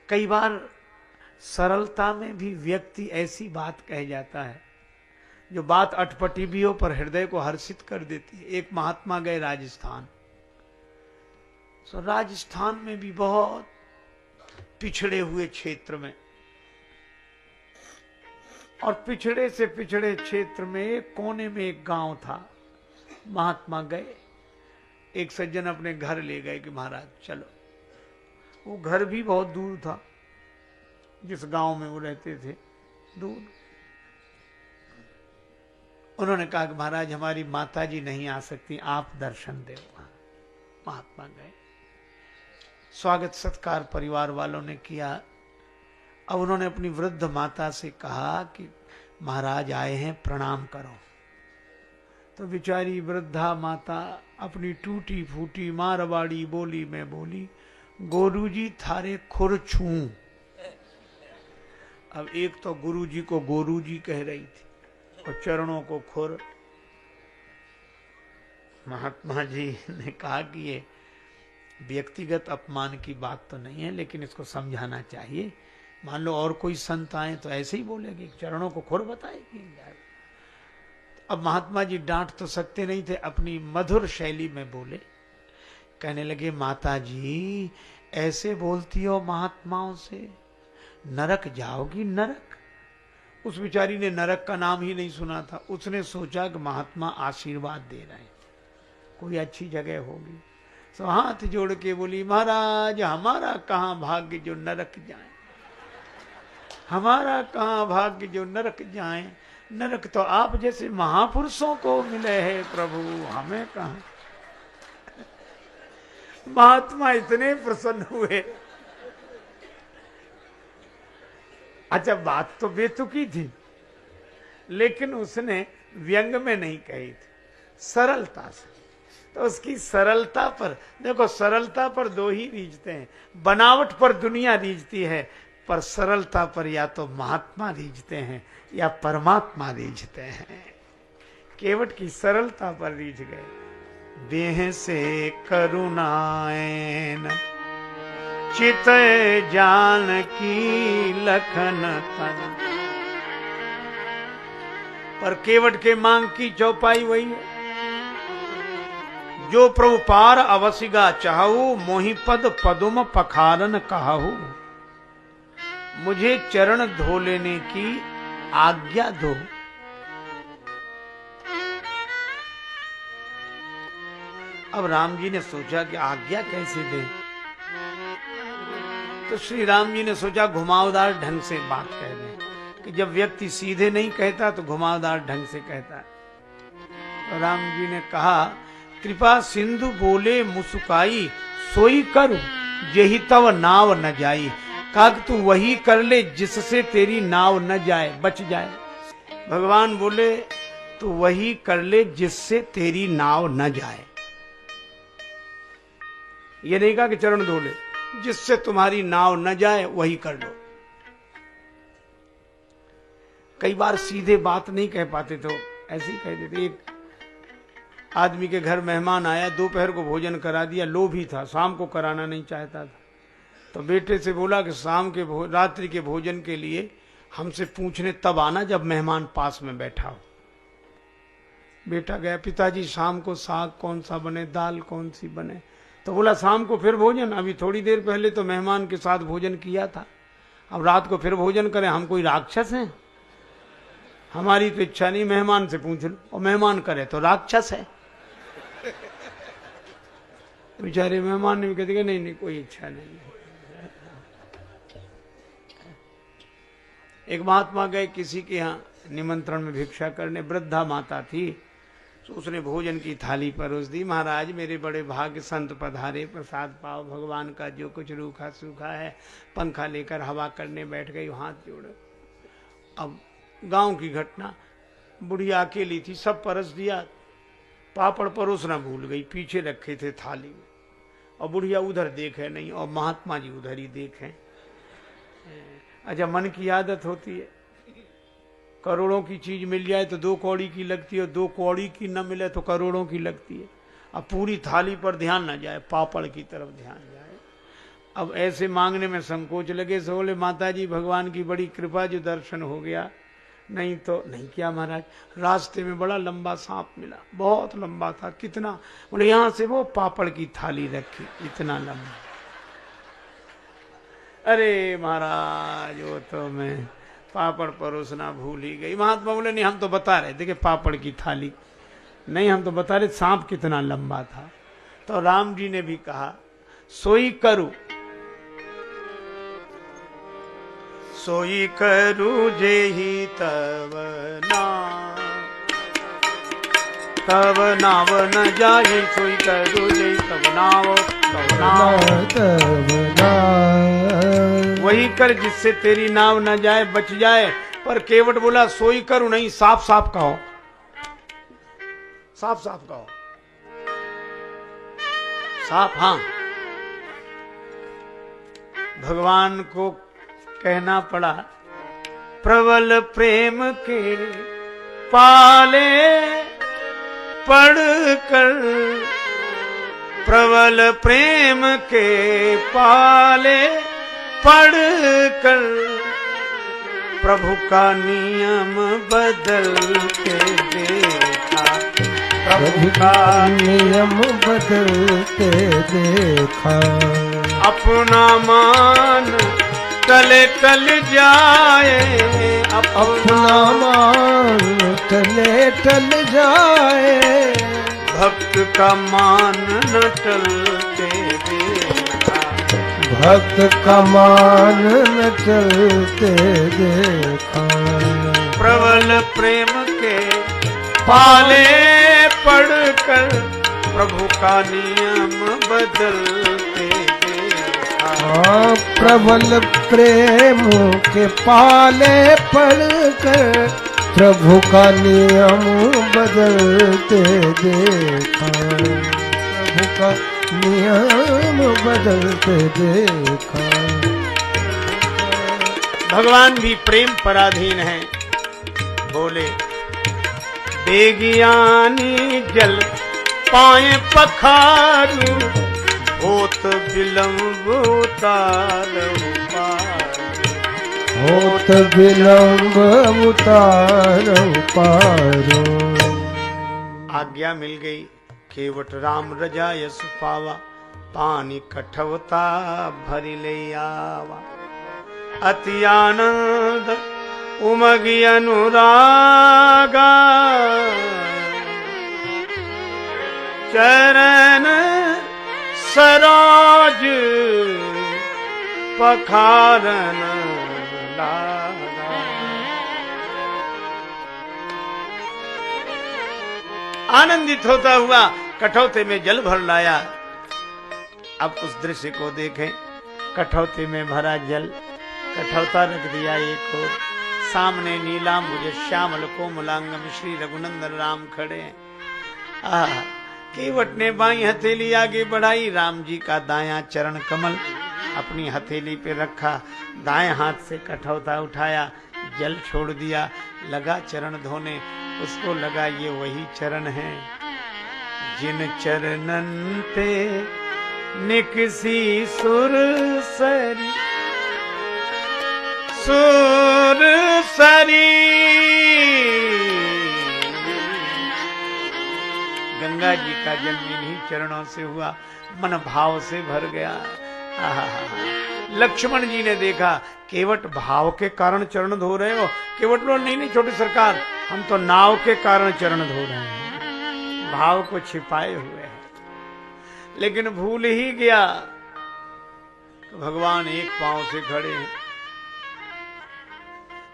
कई बार सरलता में भी व्यक्ति ऐसी बात कह जाता है जो बात अटपटी भी हो पर हृदय को हर्षित कर देती है। एक महात्मा गए राजस्थान, तो राजस्थान में भी बहुत पिछड़े हुए क्षेत्र में, और पिछड़े से पिछड़े क्षेत्र में एक कोने में एक गांव था। महात्मा गए, एक सज्जन अपने घर ले गए कि महाराज चलो। वो घर भी बहुत दूर था, जिस गांव में वो रहते थे दूर। उन्होंने कहा कि महाराज हमारी माता जी नहीं आ सकती, आप दर्शन दे। महात्मा गए, स्वागत सत्कार परिवार वालों ने किया। अब उन्होंने अपनी वृद्ध माता से कहा कि महाराज आए हैं, प्रणाम करो। तो बेचारी वृद्धा माता अपनी टूटी फूटी मारवाड़ी बोली में बोली, गोरूजी थारे खुर छूं। अब एक तो गुरुजी को गोरूजी कह रही थी और चरणों को खुर। महात्मा जी ने कहा कि ये व्यक्तिगत अपमान की बात तो नहीं है, लेकिन इसको समझाना चाहिए। मान लो और कोई संत आए तो ऐसे ही बोलेगी, चरणों को खुर बताएगी। अब महात्मा जी डांट तो सकते नहीं थे, अपनी मधुर शैली में बोले, कहने लगे माता जी ऐसे बोलती हो महात्माओं से, नरक जाओगी नरक। उस बेचारी ने नरक का नाम ही नहीं सुना था। उसने सोचा कि महात्मा आशीर्वाद दे रहे हैं, कोई अच्छी जगह होगी। तो हाथ जोड़ के बोली, महाराज हमारा कहाँ भाग्य जो नरक जाए, हमारा कहाँ भाग्य जो नरक जाए। नरक तो आप जैसे महापुरुषों को मिले हैं प्रभु, हमें कहाँ। महात्मा इतने प्रसन्न हुए। अच्छा बात तो बेतुकी थी, लेकिन उसने व्यंग में नहीं कही थी, सरलता से। तो उसकी सरलता पर देखो, सरलता पर दो ही रीझते हैं, बनावट पर दुनिया रीझती है, पर सरलता पर या तो महात्मा रीझते हैं या परमात्मा रीझते हैं। केवट की सरलता पर रीझ गए। देह से करुणाएन चित जान की लखन तन। पर केवट के मांग की चौपाई वही है, जो प्रभु पार अवसिगा चाहू, मोहि पद पदुम पखारन कहू। मुझे चरण धो लेने की आज्ञा दो। अब राम जी ने सोचा कि आज्ञा कैसे दें, तो श्री राम जी ने सोचा घुमावदार ढंग से बात कह दें, कि जब व्यक्ति सीधे नहीं कहता तो घुमावदार ढंग से कहता है। तो राम जी ने कहा, कृपा सिंधु बोले मुसुकाई, सोई करूं जेहि तव नाव न जाई। कहा कि तू वही कर ले जिससे तेरी नाव न जाए, बच जाए। भगवान बोले तू वही कर ले जिससे तेरी नाव न जाए। ये नहीं कहा कि चरण धो ले, जिससे तुम्हारी नाव न जाए वही कर लो। कई बार सीधे बात नहीं कह पाते तो ऐसे ही कह देते। एक आदमी के घर मेहमान आया, दोपहर को भोजन करा दिया, लोभी था, शाम को कराना नहीं चाहता था। तो बेटे से बोला कि शाम के रात्रि के भोजन के लिए हमसे पूछने तब आना जब मेहमान पास में बैठा हो। बेटा गया, पिताजी शाम को साग कौन सा बने, दाल कौन सी बने। तो बोला शाम को फिर भोजन, अभी थोड़ी देर पहले तो मेहमान के साथ भोजन किया था, अब रात को फिर भोजन करें, हम कोई राक्षस हैं? हमारी तो इच्छा नहीं, मेहमान से पूछ लो, और मेहमान करे तो राक्षस है। बेचारे मेहमान ने भी कहते कि नहीं कोई इच्छा नहीं। एक महात्मा गए किसी के यहाँ निमंत्रण में भिक्षा करने, वृद्धा माता थी, तो उसने भोजन की थाली परोस दी। महाराज मेरे बड़े भाग्य, संत पधारे, प्रसाद पाओ, भगवान का जो कुछ रूखा सूखा है। पंखा लेकर हवा करने बैठ गई, हाथ जोड़े। अब गांव की घटना, बुढ़िया अकेली थी, सब परस दिया, पापड़ परोसना भूल गई, पीछे रखे थे थाली में, और बुढ़िया उधर देखे नहीं और महात्मा जी उधर ही देखें। अच्छा, मन की आदत होती है, करोड़ों की चीज मिल जाए तो 2 कौड़ी की लगती है, 2 कौड़ी की न मिले तो करोड़ों की लगती है। अब पूरी थाली पर ध्यान न जाए, पापड़ की तरफ ध्यान जाए। अब ऐसे मांगने में संकोच लगे, सो बोले माता जी भगवान की बड़ी कृपा, जो दर्शन हो गया, नहीं तो नहीं किया महाराज। रास्ते में बड़ा लंबा सांप मिला, बहुत लंबा था। कितना? बोले यहां से वो पापड़ की थाली रखी, इतना लंबा। अरे महाराज वो तो मैं पापड़ परोसना भूल ही गई। महात्मा बोले नहीं, हम तो बता रहे थे कि पापड़ की थाली नहीं, हम तो बता रहे सांप कितना लंबा था। तो राम जी ने भी कहा, सोई करूं सोई करूं जेहि तव नाव न जाए। सोई करूं जेहि तव नाव, वही कर जिससे तेरी नाव न जाए, बच जाए। पर केवट बोला सोई करूं नहीं, साफ साफ कहो, साफ साफ कहो, साफ। हाँ, भगवान को कहना पड़ा, प्रबल प्रेम के पाले पढ़कर, प्रबल प्रेम के पाले पढ़कर, प्रभु का नियम बदल के देखा, प्रभु का नियम बदल के देखा। अपना मान टले टल जाए, अपना मान टले टल जाए, भक्त का मान न टलते देखा, भक्त का मान न टलते देखा। प्रबल प्रेम के पाले पढ़कर, प्रभु का नियम बदलते देखा। प्रबल प्रेम के पाले पढ़कर, प्रभु का नियम बदलते देखा, प्रभु का नियम बदलते देखा। भगवान भी प्रेम पराधीन हैं। बोले बेगियानी जल पाए पखारू, होत विलंब उतारो पार। होत विलंब उतारो पारो। आज्ञा मिल गई। केवट राम रजा यस पावा, पानी कठवता भरी ले आवा। अति आनंद उमगी अनुरागा, चरण सरोज पखारन लागा। आनंदित होता हुआ कठौते में जल भर लाया। अब उस दृश्य को देखें। कठौते में भरा जल, कठौता रख दिया एक ओर, सामने नीलांबुज श्यामल कोमलांगम श्री रघुनंदन राम खड़े हैं। केवट ने बाई हथेली आगे बढ़ाई, राम जी का दायां चरण कमल अपनी हथेली पे रखा, दाएं हाथ से कठौता उठाया, जल छोड़ दिया, लगा चरण धोने। उसको लगा ये वही चरण है जिन चरणन पे निकसी सुर सरी, सुर सरी। गंगा जी का जन्म इन्हीं चरणों से हुआ, मन भाव से भर गया। लक्ष्मण जी ने देखा केवट भाव के कारण चरण धो रहे हो। केवट बोलो नहीं नहीं छोटे सरकार, हम तो नाव के कारण चरण धो रहे हैं, भाव को छिपाए हुए हैं। लेकिन भूल ही गया तो भगवान एक पांव से खड़े हैं।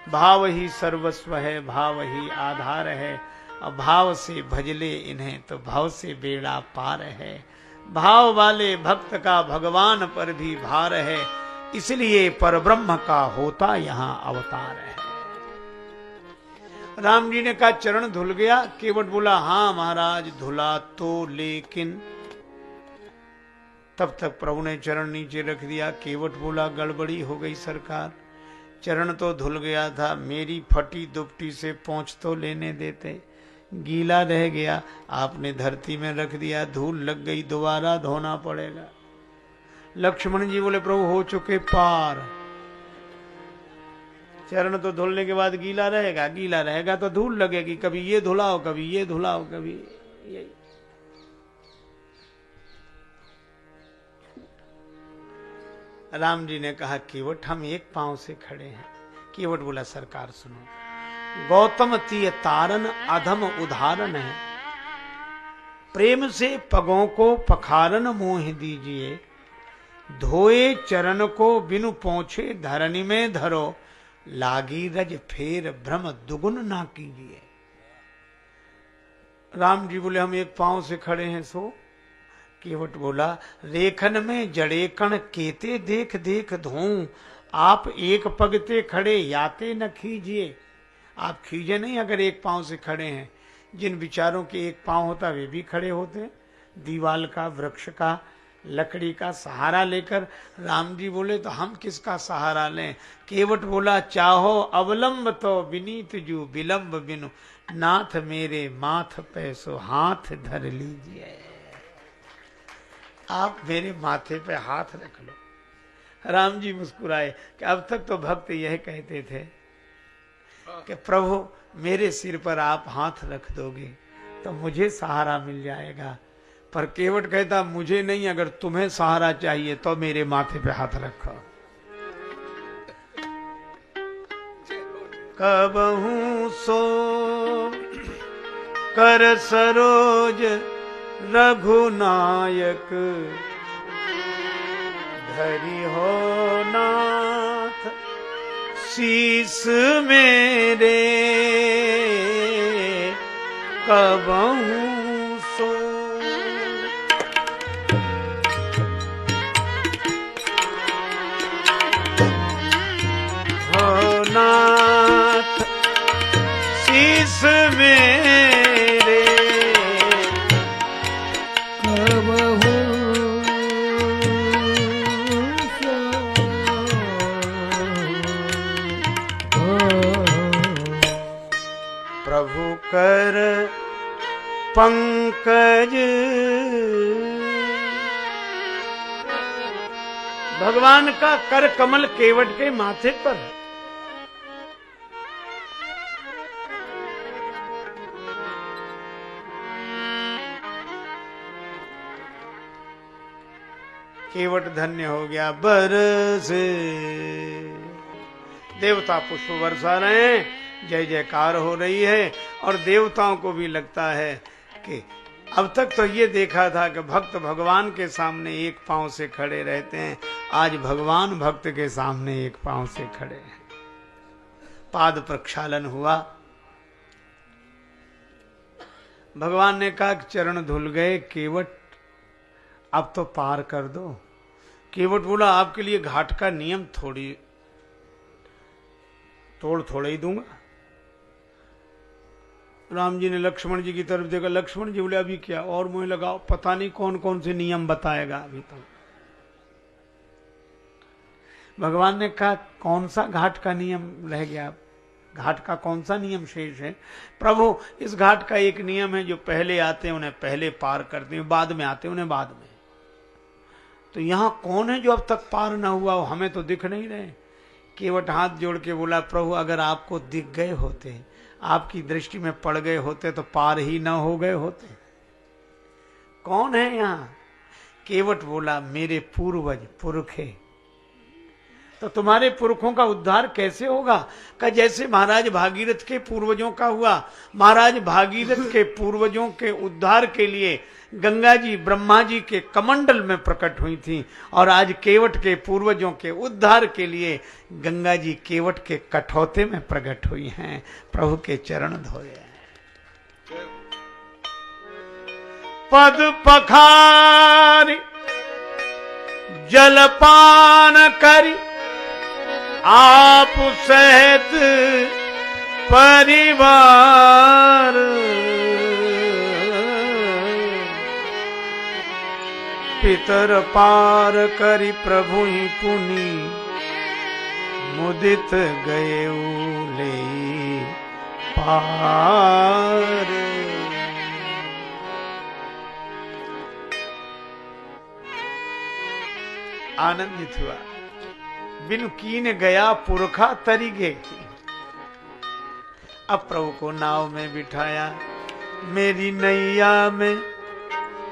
भाव ही सर्वस्व है, भाव ही आधार है, और भाव से भजले इन्हें तो भाव से बेड़ा पार है। भाव वाले भक्त का भगवान पर भी भार है, इसलिए परब्रह्म का होता यहां अवतार है। राम जी ने कहा चरण धुल गया। केवट बोला हाँ महाराज धुला तो, लेकिन तब तक प्रभु ने चरण नीचे रख दिया। केवट बोला गड़बड़ी हो गई सरकार, चरण तो धुल गया था, मेरी फटी दुपटी से पोंछ तो लेने देते, गीला रह गया, आपने धरती में रख दिया, धूल लग गई, दोबारा धोना पड़ेगा। लक्ष्मण जी बोले प्रभु हो चुके पार, चरण तो धुलने के बाद गीला रहेगा, गीला रहेगा तो धूल लगेगी, कभी ये धुलाओ कभी ये धुलाओ कभी यही। राम जी ने कहा केवट हम एक पांव से खड़े हैं। केवट बोला सरकार सुनो, गौतम तीय तारन अधम उदाहरण है, प्रेम से पगों को पखारन मोह दीजिए, धोए चरण को बिनु पोंछे धरनी में धरो, लागी रज फेर भ्रम दुगुन ना कीजिए। राम जी बोले हम एक पांव से खड़े हैं सो। केवट बोला रेखन में जड़े कण केते देख देख धोऊं, आप एक पगते खड़े याते न खीजिए। आप खींचे नहीं अगर एक पांव से खड़े हैं। जिन विचारों के एक पांव होता वे भी खड़े होते, दीवाल का, वृक्ष का, लकड़ी का सहारा लेकर। राम जी बोले तो हम किसका सहारा लें? केवट बोला चाहो अवलंब तो विनीत जू विलंब बिनु, नाथ मेरे माथ पे सो हाथ धर लीजिए। आप मेरे माथे पे हाथ रख लो। राम जी मुस्कुराए कि अब तक तो भक्त यह कहते थे कि प्रभु मेरे सिर पर आप हाथ रख दोगे तो मुझे सहारा मिल जाएगा, पर केवट कहता मुझे नहीं, अगर तुम्हें सहारा चाहिए तो मेरे माथे पे हाथ रखो। कबहू सो कर सरोज रघुनायक, धरि हो नाथ शीस मेरे, कबहू सो। हो नाथ शीस मेरे, कबहू सो। कर पंकज। भगवान का कर कमल केवट के माथे पर है। केवट धन्य हो गया। बरसे देवता पुष्प बरसा रहे हैं, जय जयकार हो रही है। और देवताओं को भी लगता है कि अब तक तो ये देखा था कि भक्त भगवान के सामने एक पांव से खड़े रहते हैं, आज भगवान भक्त के सामने एक पांव से खड़े हैं। पाद प्रक्षालन हुआ। भगवान ने कहा चरण धुल गए केवट, अब तो पार कर दो। केवट बोला आपके लिए घाट का नियम थोड़े ही दूंगा। राम जी ने लक्ष्मण जी की तरफ देखा। लक्ष्मण जी बोले अभी क्या और मुझे लगाओ, पता नहीं कौन कौन से नियम बताएगा अभी तो। भगवान ने कहा कौन सा घाट का नियम रह गया, घाट का कौन सा नियम शेष है? प्रभु इस घाट का एक नियम है, जो पहले आते हैं उन्हें पहले पार करते हैं, बाद में आते हैं उन्हें बाद में। तो यहां कौन है जो अब तक पार ना हुआ हो? हमें तो दिख नहीं रहे। केवट हाथ जोड़ के बोला प्रभु अगर आपको दिख गए होते, आपकी दृष्टि में पड़ गए होते तो पार ही ना हो गए होते। कौन है यहां? केवट बोला मेरे पूर्वज पुरखे। तो तुम्हारे पुरखों का उद्धार कैसे होगा? का जैसे महाराज भागीरथ के पूर्वजों का हुआ। महाराज भागीरथ के पूर्वजों के उद्धार के लिए गंगा जी ब्रह्मा जी के कमंडल में प्रकट हुई थी, और आज केवट के पूर्वजों के उद्धार के लिए गंगा जी केवट के कठौते में प्रकट हुई हैं। प्रभु के चरण धोए हैं। पद पखारी जलपान करी आप सहित परिवार, पितर पार करी प्रभु ही पुनि मुदित गए ले पार। आनंदित हुआ। बिनु कीन गया पुरखा तरीगे। अब प्रभु को नाव में बिठाया। मेरी नैया में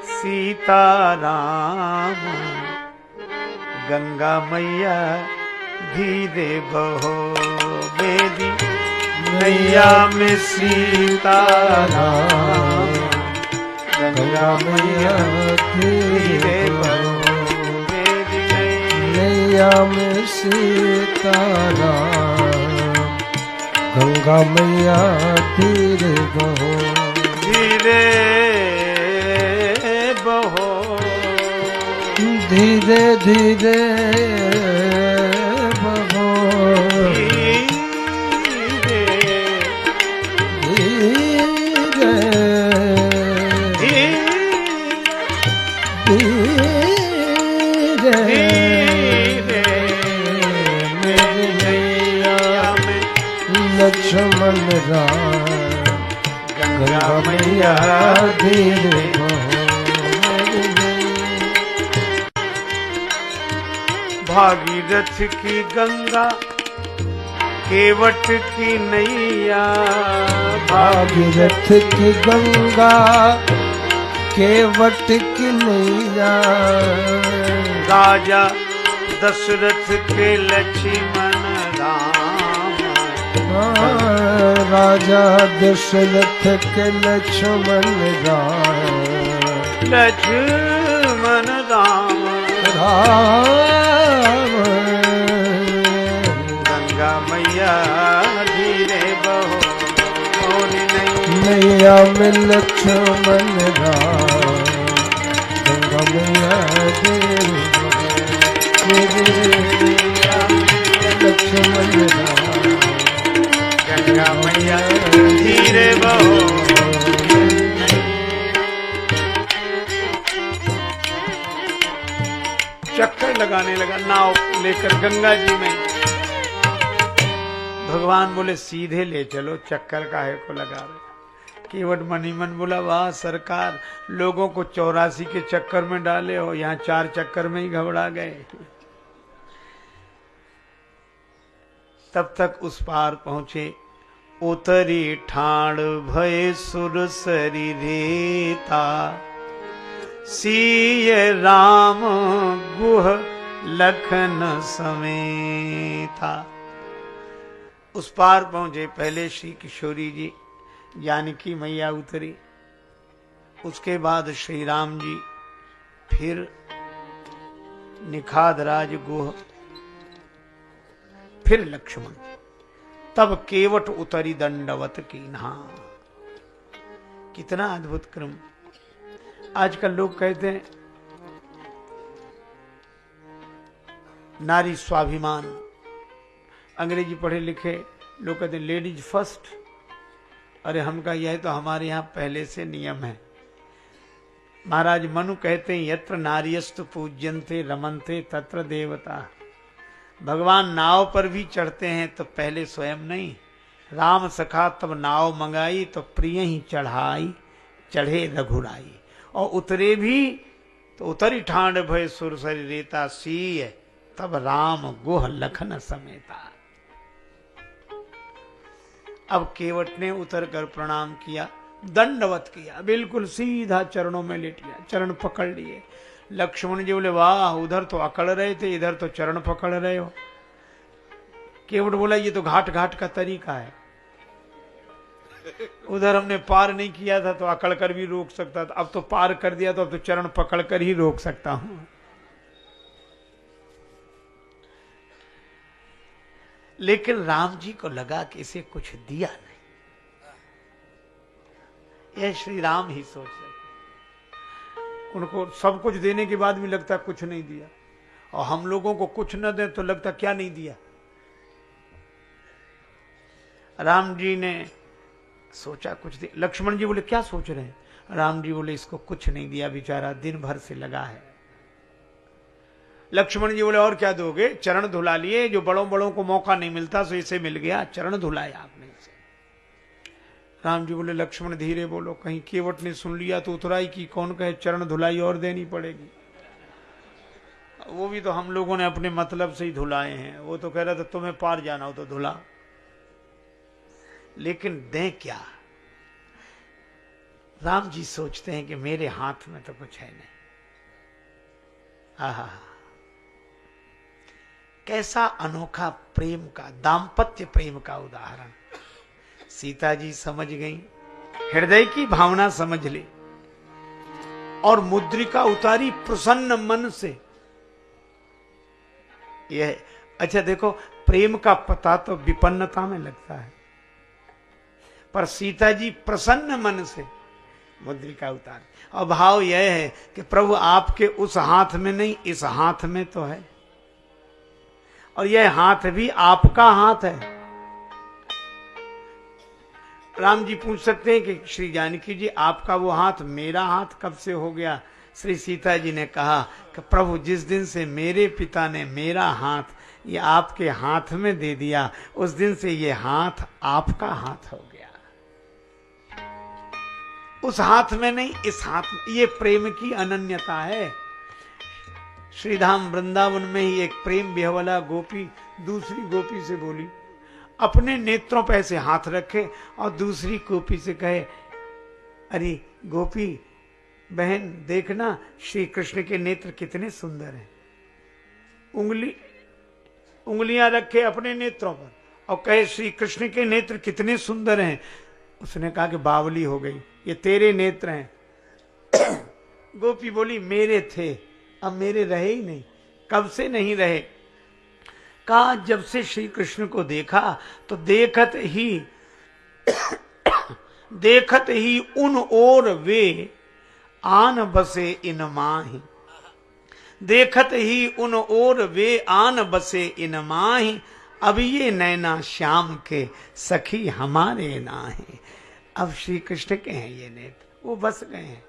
सीताराम, गंगा मैया धीरे बहो। मेरी नैया में सीताराम, गंगा मैया धीरे बहो। नैया में सीताराम, गंगा मैया धीरे बहो। धीरे बहो, धीरे धीरे बहो। लक्ष्मण राम, गंगा मैया धीरे बहो। भागीरथ की गंगा केवट की नैया। भागीरथ की गंगा केवट की नैया। राजा दशरथ के लक्ष्मण राम, राजा दशरथ के लक्ष्मण राम। लक्ष्मण राम राम, गंगा मैया धीरे बहो। नैया में लक्ष्मण राम, गंगा मैया धीरे बहो। लक्ष्मण राम, गंगा मैया धीरे बहो। चक्कर लगाने लगा नाव लेकर गंगा जी में। भगवान बोले सीधे ले चलो, चक्कर काहे को लगा रहे? केवट मनी मन बोला, वाह सरकार, लोगों को 84 के चक्कर में डाले हो, यहाँ 4 चक्कर में ही घबरा गए। तब तक उस पार पहुंचे। उतरी ठाण भय सुरसरी रेता, सीय राम गुह लखन समेता। उस पार पहुंचे। पहले श्री किशोरी जी, जानकी मैया उतरी, उसके बाद श्री राम जी, फिर निखादराज गुह, फिर लक्ष्मण, तब केवट उतरी दंडवत कीन्हा। कितना अद्भुत क्रम। आजकल लोग कहते हैं नारी स्वाभिमान, अंग्रेजी पढ़े लिखे लोग कहते हैं लेडीज फर्स्ट। अरे हम कहा यह तो हमारे यहां पहले से नियम है। महाराज मनु कहते हैं यत्र नार्यस्तु पूज्यन्ते रमन्ते तत्र देवता। भगवान नाव पर भी चढ़ते हैं तो पहले स्वयं नहीं, राम सखा तब नाव मंगाई तो प्रिय ही चढ़ाई, चढ़े रघुराई। और उतरे भी तो उतरी ठांड भय सुरसरी रेता, सीय तब राम गुह लखन समेता। अब केवट ने उतर कर प्रणाम किया, दंडवत किया, बिल्कुल सीधा चरणों में लेट गया, चरण पकड़ लिए। लक्ष्मण जी बोले, वाह, उधर तो अकड़ रहे थे, इधर तो चरण पकड़ रहे हो। केवट बोला, ये तो घाट घाट का तरीका है। उधर हमने पार नहीं किया था तो अकड़ कर भी रोक सकता था, अब तो पार कर दिया तो अब तो चरण पकड़ कर ही रोक सकता हूं। लेकिन राम जी को लगा कि इसे कुछ दिया नहीं। यह श्री राम ही सोच सकते। उनको सब कुछ देने के बाद भी लगता कुछ नहीं दिया, और हम लोगों को कुछ न दे तो लगता क्या नहीं दिया। राम जी ने सोचा कुछ दिया। लक्ष्मण जी बोले, क्या सोच रहे हैं? राम जी बोले, इसको कुछ नहीं दिया, बेचारा दिन भर से लगा है। लक्ष्मण जी बोले, और क्या दोगे? चरण धुला लिए, जो बड़ों बड़ों को मौका नहीं मिलता सो इसे मिल गया, चरण धुलाया आपने इसे। राम जी बोले, लक्ष्मण धीरे बोलो, कहीं केवट ने सुन लिया तो उतराई की कौन कहे चरण धुलाई और देनी पड़ेगी। वो भी तो हम लोगों ने अपने मतलब से ही धुलाए हैं। वो तो कह रहा था तुम्हें पार जाना हो तो धुला, लेकिन दें क्या? राम जी सोचते हैं कि मेरे हाथ में तो कुछ है नहीं। आहा, कैसा अनोखा प्रेम का, दाम्पत्य प्रेम का उदाहरण। सीता जी समझ गई, हृदय की भावना समझ ली, और मुद्रिका उतारी प्रसन्न मन से। यह अच्छा देखो, प्रेम का पता तो विपन्नता में लगता है, पर सीता जी प्रसन्न मन से मुद्रिका उतारी। और भाव यह है कि प्रभु आपके उस हाथ में नहीं, इस हाथ में तो है, और यह हाथ भी आपका हाथ है। राम जी पूछ सकते हैं कि श्री जानकी जी, आपका वो हाथ मेरा हाथ कब से हो गया? श्री सीता जी ने कहा कि प्रभु जिस दिन से मेरे पिता ने मेरा हाथ ये आपके हाथ में दे दिया, उस दिन से ये हाथ आपका हाथ हो गया। उस हाथ में नहीं, इस हाथ में। ये प्रेम की अनन्यता है। श्रीधाम वृंदावन में ही एक प्रेम बिहवला गोपी दूसरी गोपी से बोली, अपने नेत्रों पे ऐसे हाथ रखे और दूसरी गोपी से कहे, अरे गोपी बहन देखना, श्री कृष्ण के नेत्र कितने सुंदर हैं। उंगलियां रखे अपने नेत्रों पर और कहे, श्री कृष्ण के नेत्र कितने सुंदर हैं। उसने कहा कि बावली हो गई, ये तेरे नेत्र हैं। गोपी बोली, मेरे थे, अब मेरे रहे ही नहीं। कब से नहीं रहे? कहा, जब से श्री कृष्ण को देखा तो देखत ही उन ओर वे आन बसे इन माही, देखत ही उन ओर वे आन बसे इन माही, अब ये नैना श्याम के सखी हमारे नाहीं। अब श्री कृष्ण के हैं ये नेत्र, वो बस गए हैं।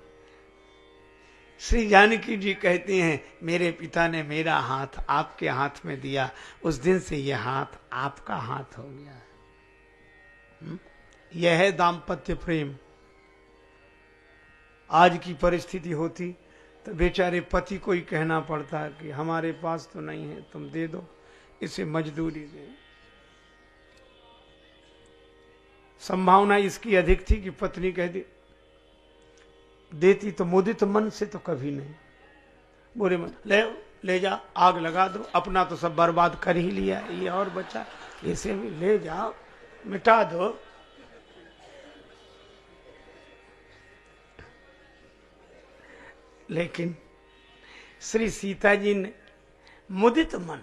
श्री जानकी जी कहती हैं, मेरे पिता ने मेरा हाथ आपके हाथ में दिया, उस दिन से यह हाथ आपका हाथ हो गया। यह है दाम्पत्य प्रेम। आज की परिस्थिति होती तो बेचारे पति को ही कहना पड़ता कि हमारे पास तो नहीं है, तुम दे दो, इसे मजदूरी दे। संभावना इसकी अधिक थी कि पत्नी कह देती तो मुदित मन से तो कभी नहीं, बुरे मन ले जा, आग लगा दो, अपना तो सब बर्बाद कर ही लिया, ये और बचा, इसे भी ले जाओ, मिटा दो। लेकिन श्री सीता जी ने मुदित मन,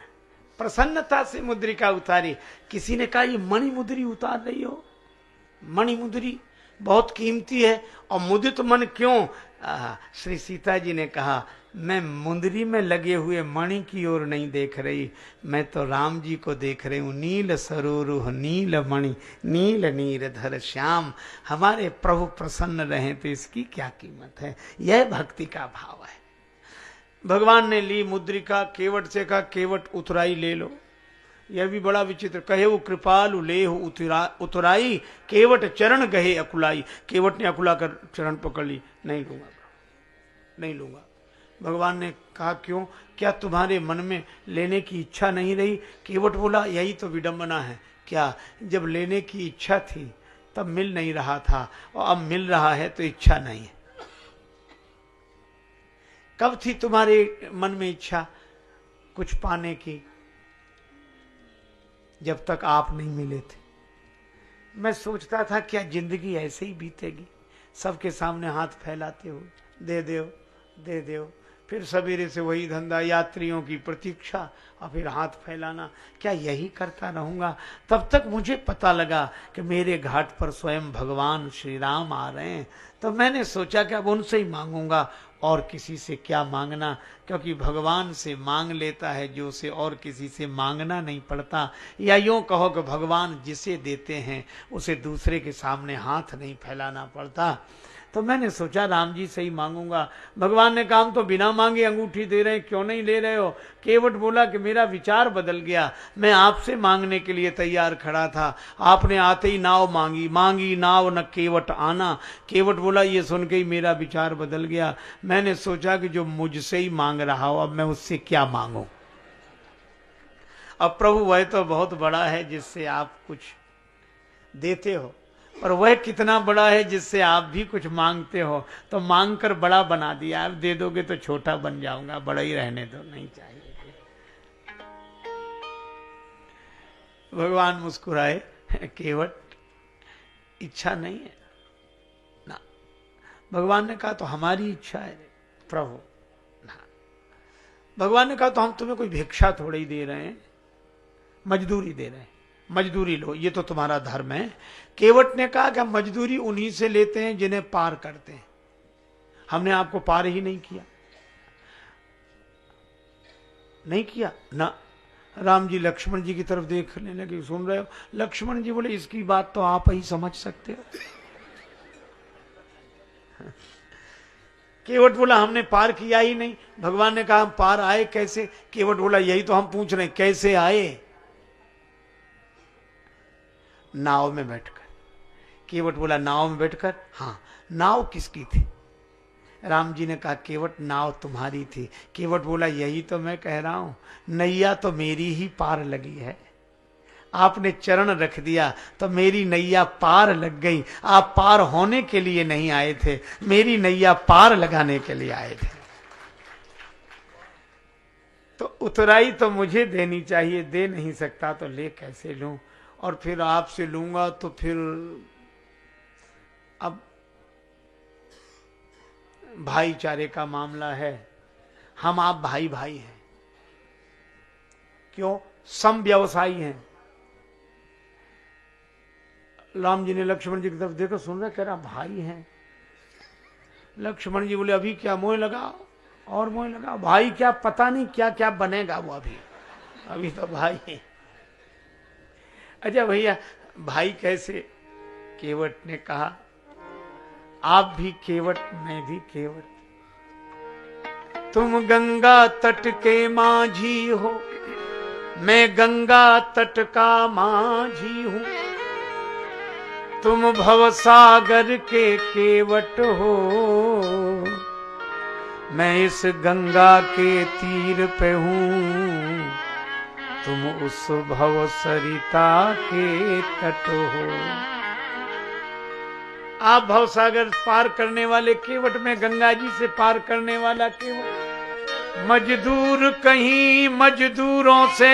प्रसन्नता से मुद्रिका उतारी। किसी ने कहा ये मणि मुद्री उतार रही हो, मणि मुद्री बहुत कीमती है, और मुदित मन क्यों? श्री सीता जी ने कहा मैं मुंदरी में लगे हुए मणि की ओर नहीं देख रही, मैं तो राम जी को देख रही हूं। नील सरोरुह नील मणि, नील नीरधर श्याम। हमारे प्रभु प्रसन्न रहे तो इसकी क्या कीमत है। यह भक्ति का भाव है। भगवान ने ली मुद्रिका, केवट से कहा केवट उतराई ले लो। यह भी बड़ा विचित्र, कहे वो कृपालु ले हो उतराई, केवट चरण गहे अकुलाई। केवट ने अकुला कर चरण पकड़ ली, नहीं लूंगा, नहीं लूंगा। भगवान ने कहा क्यों, क्या तुम्हारे मन में लेने की इच्छा नहीं रही? केवट बोला यही तो विडंबना है। क्या? जब लेने की इच्छा थी तब मिल नहीं रहा था, और अब मिल रहा है तो इच्छा नहीं है। कब थी तुम्हारे मन में इच्छा कुछ पाने की? जब तक आप नहीं मिले थे। मैं सोचता था क्या जिंदगी ऐसे ही बीतेगी, सबके सामने हाथ फैलाते हो, दे दो दे दो, फिर सवेरे से वही धंधा, यात्रियों की प्रतीक्षा और फिर हाथ फैलाना, क्या यही करता रहूंगा? तब तक मुझे पता लगा कि मेरे घाट पर स्वयं भगवान श्री राम आ रहे हैं। तो मैंने सोचा कि अब उनसे ही मांगूंगा, और किसी से क्या मांगना, क्योंकि भगवान से मांग लेता है जो उसे और किसी से मांगना नहीं पड़ता। या यूं कहो कि भगवान जिसे देते हैं उसे दूसरे के सामने हाथ नहीं फैलाना पड़ता। तो मैंने सोचा राम जी से ही मांगूंगा। भगवान ने कहा हम तो बिना मांगे अंगूठी दे रहे हैं, क्यों नहीं ले रहे हो? केवट बोला कि मेरा विचार बदल गया, मैं आपसे मांगने के लिए तैयार खड़ा था, आपने आते ही नाव मांगी, मांगी नाव न केवट आना। केवट बोला ये सुन के ही मेरा विचार बदल गया, मैंने सोचा कि जो मुझसे ही मांग रहा हो अब मैं उससे क्या मांगू। अब प्रभु वह तो बहुत बड़ा है जिससे आप कुछ देते हो, और वह कितना बड़ा है जिससे आप भी कुछ मांगते हो। तो मांग कर बड़ा बना दिया, आप दे दोगे तो छोटा बन जाऊंगा, बड़ा ही रहने दो, नहीं चाहिए। भगवान मुस्कुराए, केवट इच्छा नहीं है ना। भगवान ने कहा तो हमारी इच्छा है प्रभु ना। भगवान ने कहा तो हम तुम्हें कोई भिक्षा थोड़ी ही दे रहे हैं, मजदूरी दे रहे हैं, मजदूरी लो, ये तो तुम्हारा धर्म है। केवट ने कहा कि हम मजदूरी उन्हीं से लेते हैं जिन्हें पार करते हैं, हमने आपको पार ही नहीं किया, नहीं किया ना। राम जी लक्ष्मण जी की तरफ देखने लगे, सुन रहे हो? लक्ष्मण जी बोले इसकी बात तो आप ही समझ सकते हो। केवट बोला हमने पार किया ही नहीं। भगवान ने कहा हम पार आए कैसे? केवट बोला यही तो हम पूछ रहे हैं, कैसे आए? नाव में बैठकर। केवट बोला नाव में बैठकर? हाँ। नाव किसकी थी? राम जी ने कहा केवट नाव तुम्हारी थी। केवट बोला यही तो मैं कह रहा हूं, नैया तो मेरी ही पार लगी है, आपने चरण रख दिया तो मेरी नैया पार लग गई। आप पार होने के लिए नहीं आए थे, मेरी नैया पार लगाने के लिए आए थे। तो उतराई तो मुझे देनी चाहिए, दे नहीं सकता तो ले कैसे लूं? और फिर आपसे लूंगा तो फिर अब भाईचारे का मामला है, हम आप भाई भाई हैं, क्यों? सम व्यवसायी हैं। राम जी ने लक्ष्मण जी की तरफ देखो, सुन रहे, कह रहा भाई हैं। लक्ष्मण जी बोले अभी क्या मोह लगा और मोह लगा, भाई क्या पता नहीं क्या क्या बनेगा वो, अभी तो भाई है। अच्छा भैया भाई कैसे? केवट ने कहा आप भी केवट मैं भी केवट, तुम गंगा तट के माझी हो, मैं गंगा तट का माझी हूं। तुम भव सागर के केवट हो, मैं इस गंगा के तीर पे हूँ, तुम उस भव सरिता के तट हो। आप भव सागर पार करने वाले केवट, में गंगा जी से पार करने वाला केवट। मजदूर कहीं मजदूरों से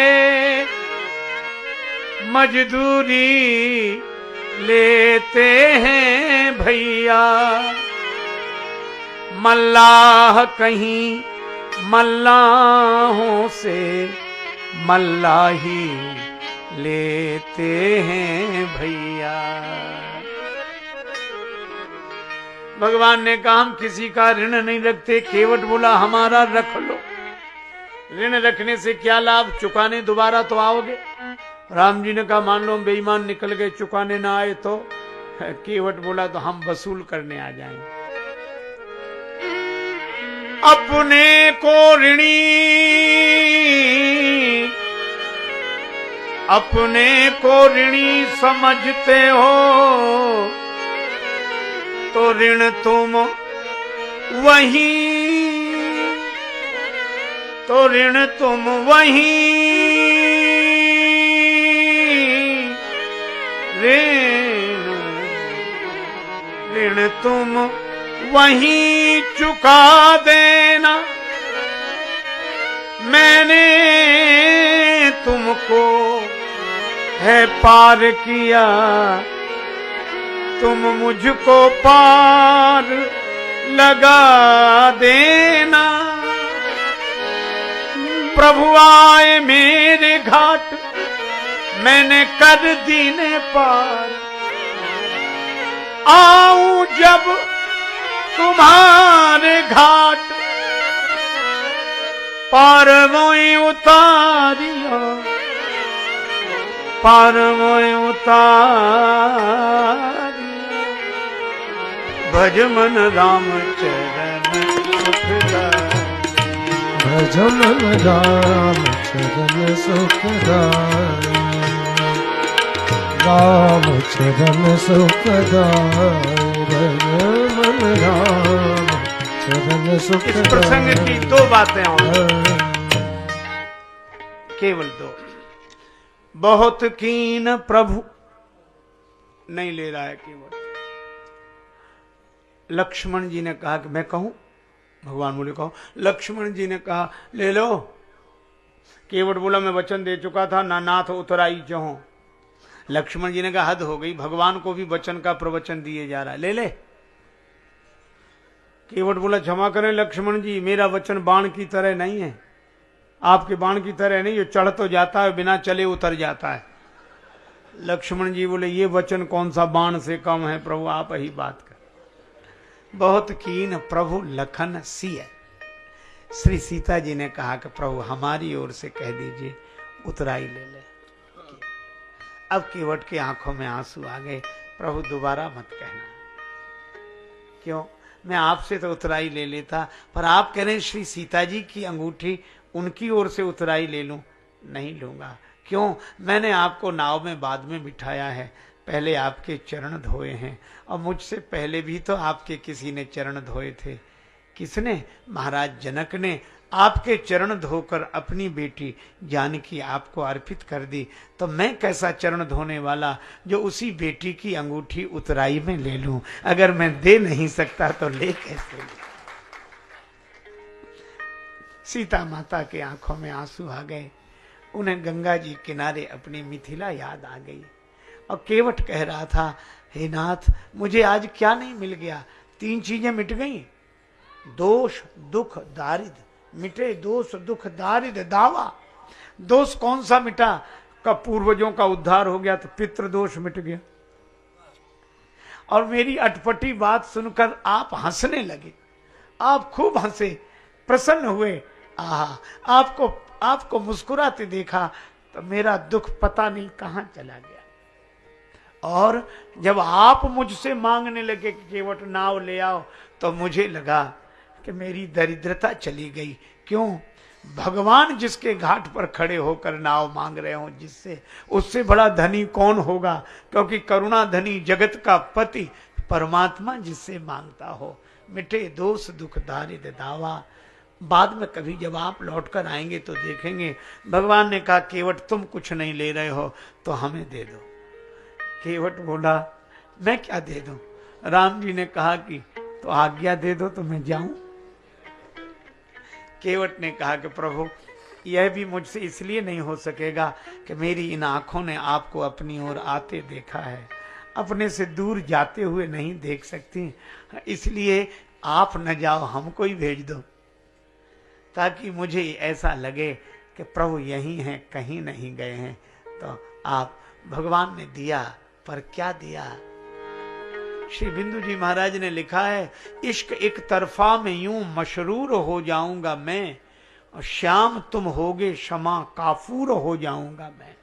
मजदूरी लेते हैं भैया, मल्लाह कहीं मल्लाहों से मल्लाही लेते हैं भैया। भगवान ने कहा हम किसी का ऋण नहीं रखते। केवट बोला हमारा रख लो। ऋण रखने से क्या लाभ, चुकाने दोबारा तो आओगे। राम जी ने कहा मान लो बेईमान निकल गए, चुकाने ना आए तो। केवट बोला तो हम वसूल करने आ जाएंगे। अपने को ऋणी, अपने को ऋणी समझते हो तो ऋण तुम वही, तो ऋण तुम वही, ऋण तुम वही चुका देना। मैंने तुमको है पार किया, तुम मुझको पार लगा देना। प्रभु आए मेरे घाट, मैंने कर दीने पार। आऊं जब तुम्हारे घाट, पार मोई उतारियो, पार मोई उतारियो। भज मन राम चरण सुखदाई, भज मन राम चरण सुखदाई, राम चरण सुखदाई, मन राम चरण सुखदाई। इस प्रसंग की दो बातें और, केवल दो। बहुत कीन प्रभु, नहीं ले रहा है केवल। लक्ष्मण जी ने कहा कि मैं कहूं, भगवान बोले कहो। लक्ष्मण जी ने कहा ले लो। केवट बोला मैं वचन दे चुका था, ना नाथ उतराई चहो। लक्ष्मण जी ने कहा हद हो गई, भगवान को भी वचन का प्रवचन दिए जा रहा है, ले ले। केवट बोला क्षमा करें लक्ष्मण जी, मेरा वचन बाण की तरह नहीं है, आपके बाण की तरह नहीं, जो चढ़ तो जाता है बिना चले उतर जाता है। लक्ष्मण जी बोले ये वचन कौन सा बाण से कम है प्रभु, आप ही बात कर। बहुत कीन प्रभु लखन सिय। श्री सीता जी ने कहा कि प्रभु हमारी ओर से कह दीजिए उतराई ले ले। अब केवट की आंखों में आंसू आ गए। प्रभु दोबारा मत कहना। क्यों, मैं आपसे तो उतराई ले लेता, पर आप कह रहे हैं श्री सीता जी की अंगूठी उनकी ओर से उतराई ले लूं, नहीं लूंगा। क्यों, मैंने आपको नाव में बाद में बिठाया है, पहले आपके चरण धोए हैं, और मुझसे पहले भी तो आपके किसी ने चरण धोए थे। किसने? महाराज जनक ने आपके चरण धोकर अपनी बेटी जानकी आपको अर्पित कर दी, तो मैं कैसा चरण धोने वाला जो उसी बेटी की अंगूठी उतराई में ले लूं। अगर मैं दे नहीं सकता तो ले कैसे लूं। सीता माता के आंखों में आंसू आ गए। उन्हें गंगा जी किनारे अपनी मिथिला याद आ गई, और केवट कह रहा था हे नाथ मुझे आज क्या नहीं मिल गया। 3 चीजें मिट गई, दोष दुख दारिद्र मिटे। दोष दुख दारिद्र दावा। दोष कौन सा मिटा? का पूर्वजों का उद्धार हो गया तो पितृदोष मिट गया। और मेरी अटपटी बात सुनकर आप हंसने लगे, आप खूब हंसे, प्रसन्न हुए। आपको मुस्कुराते देखा तो मेरा दुख पता नहीं कहां चला गया। और जब आप मुझसे मांगने लगे कि केवट नाव ले आओ, तो मुझे लगा कि मेरी दरिद्रता चली गई। क्यों? भगवान जिसके घाट पर खड़े होकर नाव मांग रहे हो जिससे, उससे बड़ा धनी कौन होगा? क्योंकि करुणा धनी जगत का पति परमात्मा जिससे मांगता हो। मिटे दोष दुख दारिद्र दावा। बाद में कभी जब आप लौटकर आएंगे तो देखेंगे भगवान ने कहा केवट तुम कुछ नहीं ले रहे हो तो हमें दे दो। केवट बोला मैं क्या दे दूं? राम जी ने कहा कि तो आज्ञा दे दो तो मैं जाऊं। केवट ने कहा कि प्रभु यह भी मुझसे इसलिए नहीं हो सकेगा कि मेरी इन आंखों ने आपको अपनी ओर आते देखा है, अपने से दूर जाते हुए नहीं देख सकती, इसलिए आप न जाओ हमको ही भेज दो ताकि मुझे ऐसा लगे कि प्रभु यहीं हैं कहीं नहीं गए हैं। तो आप भगवान ने दिया, पर क्या दिया? श्री बिंदु जी महाराज ने लिखा है इश्क एक तरफा में यूं मशरूर हो जाऊंगा मैं, और श्याम तुम होगे क्षमा काफूर हो जाऊंगा मैं।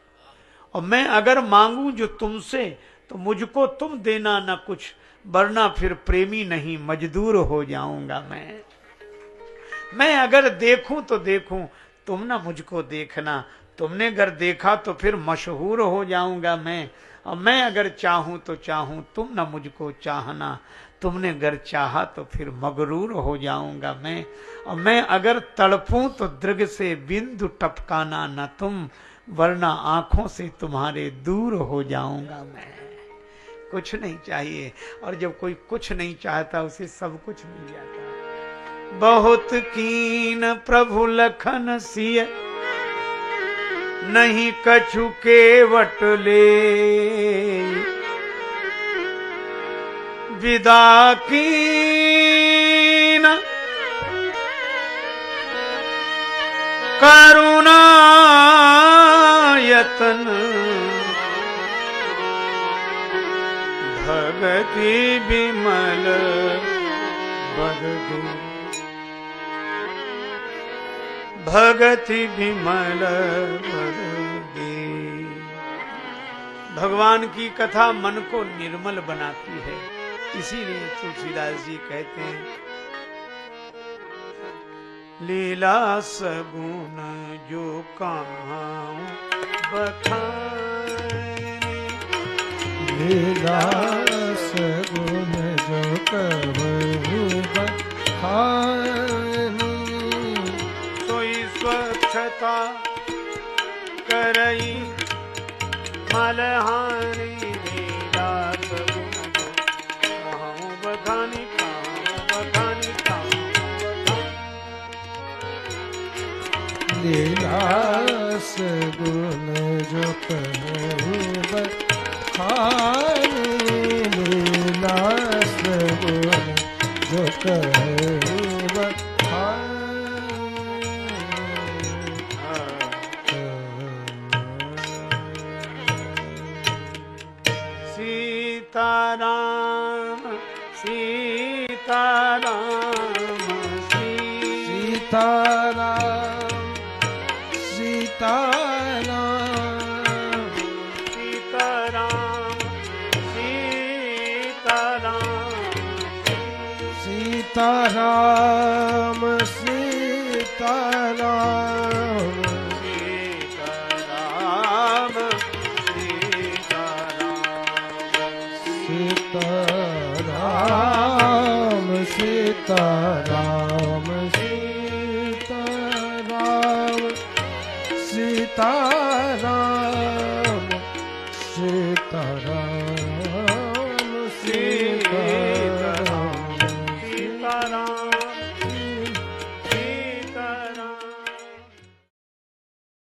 और मैं अगर मांगू जो तुमसे तो मुझको तुम देना न कुछ, वरना फिर प्रेमी नहीं मजदूर हो जाऊंगा मैं अगर देखूं तो देखूं, तुम ना मुझको देखना, तुमने अगर देखा तो फिर मशहूर हो जाऊंगा मैं। और मैं अगर चाहूं तो चाहूं, तुम ना मुझको चाहना, तुमने अगर चाहा तो फिर मगरूर हो जाऊंगा मैं। और मैं अगर तड़पूं तो दृग से बिंदु टपकाना न तुम, वरना आंखों से तुम्हारे दूर हो जाऊंगा मैं। कुछ नहीं चाहिए, और जब कोई कुछ नहीं चाहता उसे सब कुछ मिल जाता है। बहुत कीन प्रभु लखन सिय, नहीं कछु केवट ले, विदा कीन करुणा यतन, भगति विमल बरदे, भगति विमल बरदे। भगवान की कथा मन को निर्मल बनाती है, इसीलिए तुलसीदास जी कहते हैं लीला सगुन जो कहाँ बखाने, लीला सगुन जो कहूँ बखाने, सोई स्वच्छता करई मलहानी, लीला सगुन जो कहाँ बखानी, कहाँ बखानी, कहाँ बखानी। लीला सगुन जो कहूँ बखाने, लीला सगुन जो कहूँ बखाने। सीताराम सीताराम सीताराम सीताराम सीताराम सीताराम सीताराम सीताराम सीताराम सीताराम सीताराम सीताराम सीताराम सीताराम सीताराम